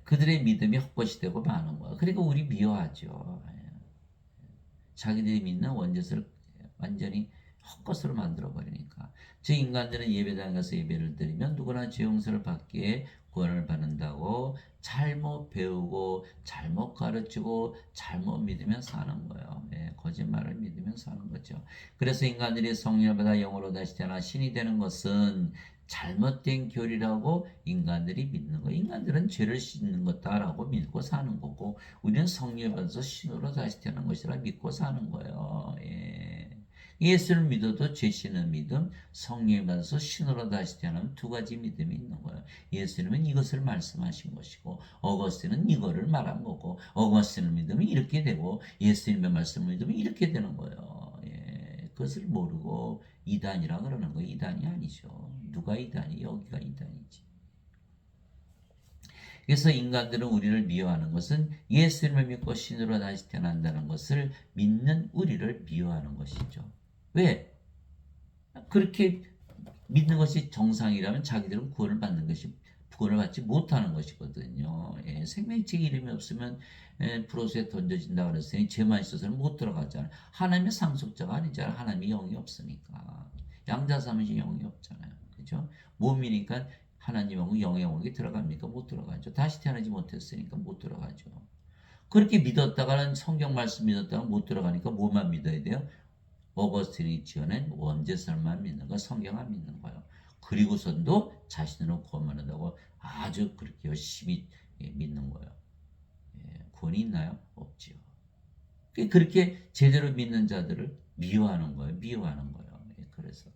그들의 믿음이 헛것이 되고 마는 거예요. 그리고 우리 미워하죠. 자기들이 믿는 원죄를 완전히 헛것으로 만들어버리니까. 저 인간들은 예배당에 가서 예배를 드리면 누구나 죄 용서를 받기에 구원을 받는다고 잘못 배우고 잘못 가르치고 잘못 믿으면 사는 거예요. 거짓말을 믿으면 사는 거죠. 그래서 인간들이 성령을 받아 영으로 다시 태어나 신이 되는 것은 잘못된 교리라고 인간들이 믿는 거예요. 인간들은 죄를 씻는 것다라고 믿고 사는 거고 우리는 성령을 받아서 신으로 다시 태어난 것이라 믿고 사는 거예요. 예수를 믿어도 죄 씻는 믿음, 성령을 받아서 신으로 다시 태어나면 두 가지 믿음이 있는 거예요. 예수님은 이것을 말씀하신 것이고 어거스틴은 이거를 말한 거고 어거스틴을 믿으면 이렇게 되고 예수님의 말씀을 믿으면 이렇게 되는 거예요. 그것을 모르고 이단이라 그러는 거예요. 이단이 아니죠. 누가 이단이? 여기가 이단이지. 그래서 인간들은 우리를 미워하는 것은 예수님을 믿고 신으로 다시 태어난다는 것을 믿는 우리를 미워하는 것이죠. 왜? 그렇게 믿는 것이 정상이라면 자기들은 구원을 받지 못하는 것이거든요. 생명책 이름이 없으면 브로스에 던져진다 그랬으니 죄만 있어서는 못 들어가잖아요. 하나님의 상속자가 아니잖아요. 하나님이 영이 없으니까. 양자삼이신 영이 없잖아요. 그죠? 몸이니까 하나님 영의 영역에 들어갑니까? 못 들어가죠. 다시 태어나지 못했으니까 못 들어가죠. 그렇게 믿었다가는 성경 말씀 믿었다가 못 들어가니까 뭐만 믿어야 돼요? 어거스틴이 지어낸 원죄설만 믿는 거, 성경 안 믿는 거예요. 그리고선도 자신으로 구원받는다고 아주 그렇게 열심히 믿는 거예요. 구원이 있나요? 없지요. 그렇게 제대로 믿는 자들을 미워하는 거예요. 미워하는 거예요. 그래서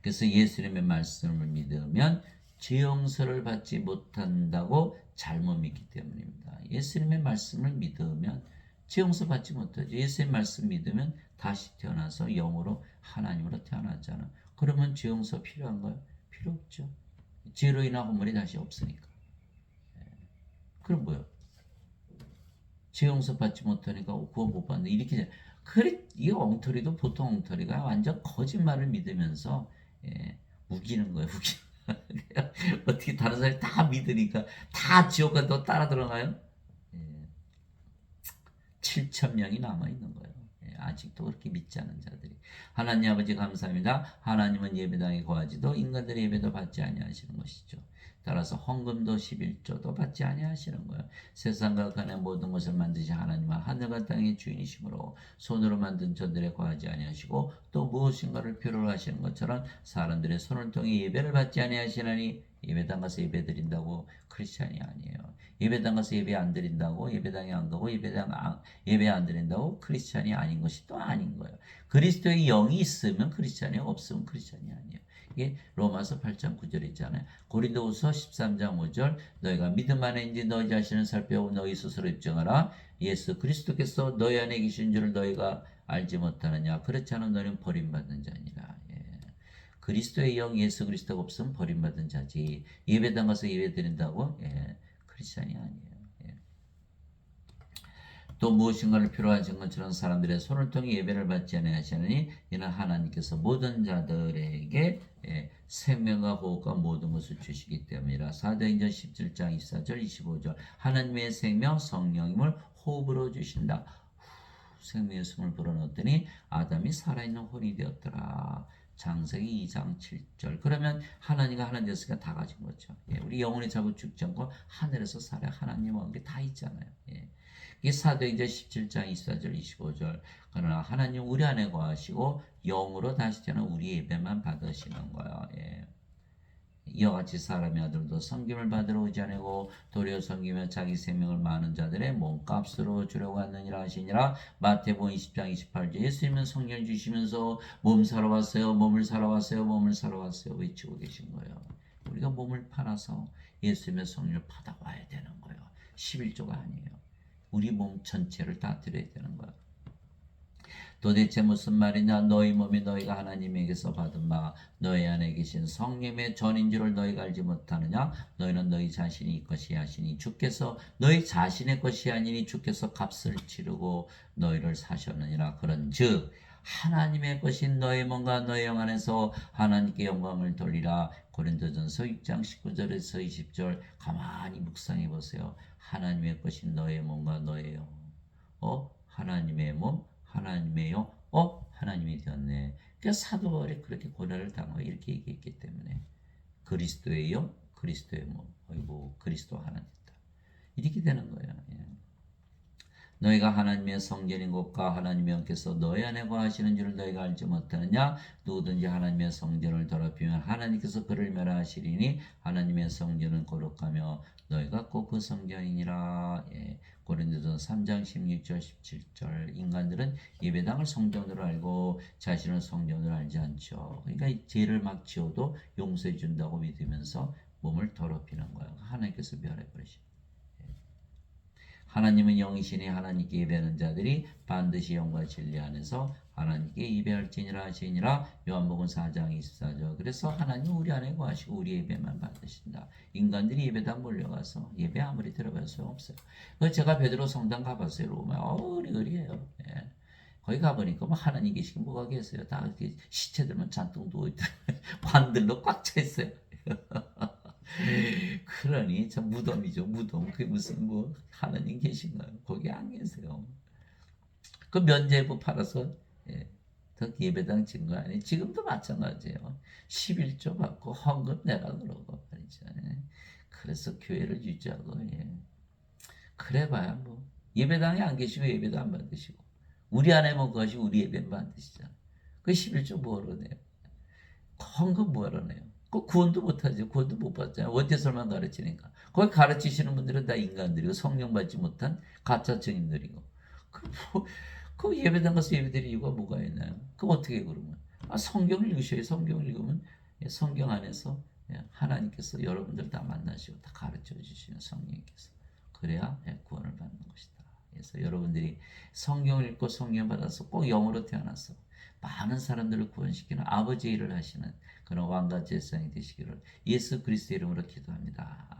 그래서 예수님의 말씀을 믿으면 죄 용서를 받지 못한다고 잘못 믿기 때문입니다. 예수님의 말씀을 믿으면 죄 용서 받지 못하죠. 예수님의 말씀 믿으면 다시 태어나서 영으로 하나님으로 태어나잖아. 그러면 죄 용서 필요한가요? 필요 없죠. 죄로 인한 허물이 다시 없으니까. 그럼 뭐요? 죄 용서 받지 못하니까 구원 못 받는다. 이렇게 그래 이 엉터리도 보통 엉터리가 완전 거짓말을 믿으면서 우기는 거예요. 어떻게 다른 사람이 다 믿으니까 다 지옥 가도 따라 들어가요? 7천 명이 남아 있는 거예요. 아직도 그렇게 믿지 않은 자들이. 하나님 아버지 감사합니다. 하나님은 예배당에 거하지도 인간들의 예배도 받지 아니하시는 것이죠. 따라서 헌금도 11조도 받지 아니하시는 거예요. 세상과 간의 모든 것을 만드신 하나님은 하늘과 땅의 주인이시므로 손으로 만든 전들에 거하지 아니하시고 또 무엇인가를 필요로 하시는 것처럼 사람들의 손을 통해 예배를 받지 아니하시나니 예배당 가서 예배 드린다고 크리스찬이 아니에요. 예배당 가서 예배 안 드린다고 예배당에 안 가고 예배 안 드린다고 크리스찬이 아닌 것이 또 아닌 거예요. 그리스도의 영이 있으면 크리스찬이 없으면 크리스찬이 아니에요. 이게 로마서 8장 9절 있잖아요. 고린도후서 13장 5절 너희가 믿음 안에 있는지 너희 자신을 살펴보고 너희 스스로 입증하라. 예수 그리스도께서 너희 안에 계신 줄을 너희가 알지 못하느냐. 그렇지 않으면 너희는 버림받는 자니라. 그리스도의 영 예수 그리스도가 없으면 버림받은 자지. 예배당 가서 예배 드린다고 크리스찬이 아니에요. 또 무엇인가를 필요하신 것처럼 사람들의 손을 통해 예배를 받지 아니하시느니 이는 하나님께서 모든 자들에게 생명과 호흡과 모든 것을 주시기 때문이라. 사도행전 17장 24절 25절 하나님의 생명 성령님을 호흡으로 주신다. 생명의 숨을 불어넣었더니 아담이 살아있는 혼이 되었더라. 창세기 2장 7절. 그러면 하나님과 하나님 되었으니까 다 가진 거죠. 우리 영혼이 자꾸 죽지 않고 하늘에서 살아 하나님과 함께 다 있잖아요. 이게 사도행전 17장 24절 25절. 그러나 하나님 우리 안에 거하시고 영으로 다시 태어난 우리 예배만 받으시는 거예요. 이와 같이 사람의 아들도 섬김을 받으러 오지 아니고 도리어 섬기며 자기 생명을 많은 자들의 몸값으로 주려고 하느니라 하시니라. 마태복음 20장 28절 예수님은 성령을 주시면서 몸 사러 왔어요. 몸을 사러 왔어요. 몸을 사러 왔어요. 외치고 계신 거예요. 우리가 몸을 팔아서 예수님의 성령을 받아와야 되는 거예요. 11조가 아니에요. 우리 몸 전체를 다 드려야 되는 거예요. 도대체 무슨 말이냐. 너희 몸이 너희가 하나님에게서 받은 바 너희 안에 계신 성령의 전인 줄을 너희가 알지 못하느냐. 너희는 너희 자신이 것이 하시니 주께서 너희 자신의 것이 아니니 주께서 값을 치르고 너희를 사셨느니라. 그런즉 하나님의 것인 너희 몸과 너희 영 안에서 하나님께 영광을 돌리라. 고린도전서 6장 19절에서 20절 가만히 묵상해 보세요. 하나님의 것인 너의 몸과 너의 영. 하나님의 몸 하나님의 영, 하나님이 되었네. 그러니까 사도 바울이 그렇게 고난을 당하고 이렇게 얘기했기 때문에 그리스도의 영, 그리스도의 몸, 그리스도 하나 됐다. 이렇게 되는 거예요. 너희가 하나님의 성전인 것과 하나님의 영께서 너희 안에 거하시는 줄을 너희가 알지 못하느냐. 누구든지 하나님의 성전을 더럽히면 하나님께서 그를 멸하시리니 하나님의 성전은 거룩하며 너희가 꼭 그 성전이니라. 고린도전서 3장 16절 17절 인간들은 예배당을 성전으로 알고 자신을 성전으로 알지 않죠. 그러니까 죄를 막 지어도 용서해 준다고 믿으면서 몸을 더럽히는 거예요. 하나님께서 멸해버리십니다. 하나님은 영이시니 하나님께 예배하는 자들이 반드시 영과 진리 안에서 하나님께 예배할지니라 하시니라. 요한복음 4장 24절. 그래서 하나님 우리 안에 거하시고 우리 예배만 받으신다. 인간들이 예배당 몰려가서 예배 아무리 들어봐도 소용없어요. 제가 베드로 성당 가봤어요. 로마 어리어리해요. 거기 가보니까 뭐 하나님 계시긴 뭐가 계세요. 다 이렇게 시체들만 잔뜩 누워있더라고요. 관들로 꽉 차 있어요. 그러니 참 무덤이죠. 무덤. 그게 무슨 뭐 하나님 계신가요? 거기 안 계세요. 그 면죄부 팔아서 더 예배당 진 거 아니에요? 지금도 마찬가지예요. 11조 받고 헌금 내라 그러고 말이죠. 그래서 교회를 유지하고 그래봐야 뭐 예배당에 안 계시고 예배도 안 받으시고 우리 안에 뭐 것이 우리 예배 받으시잖아요. 그 11조 뭐하러 내요? 헌금 뭐하러 내요? 그 구원도 못하죠. 구원도 못 받잖아요. 원죄설만 가르치니까. 거기 가르치시는 분들은 다 인간들이고 성령 받지 못한 가짜 증인들이고. 그 예배당 가서 예배 드릴 이유가 뭐가 있나요? 그럼 어떻게 그러면? 성경을 읽으셔야 성경을 읽으면 성경 안에서 하나님께서 여러분들 다 만나시고 다 가르쳐 주시는 성령님께서 그래야 구원을 받는 것이다. 그래서 여러분들이 성경을 읽고 성령 받아서 꼭 영으로 태어나서 많은 사람들을 구원시키는 아버지의 일을 하시는 그런 왕과 제사장이 되시기를 예수 그리스도의 이름으로 기도합니다.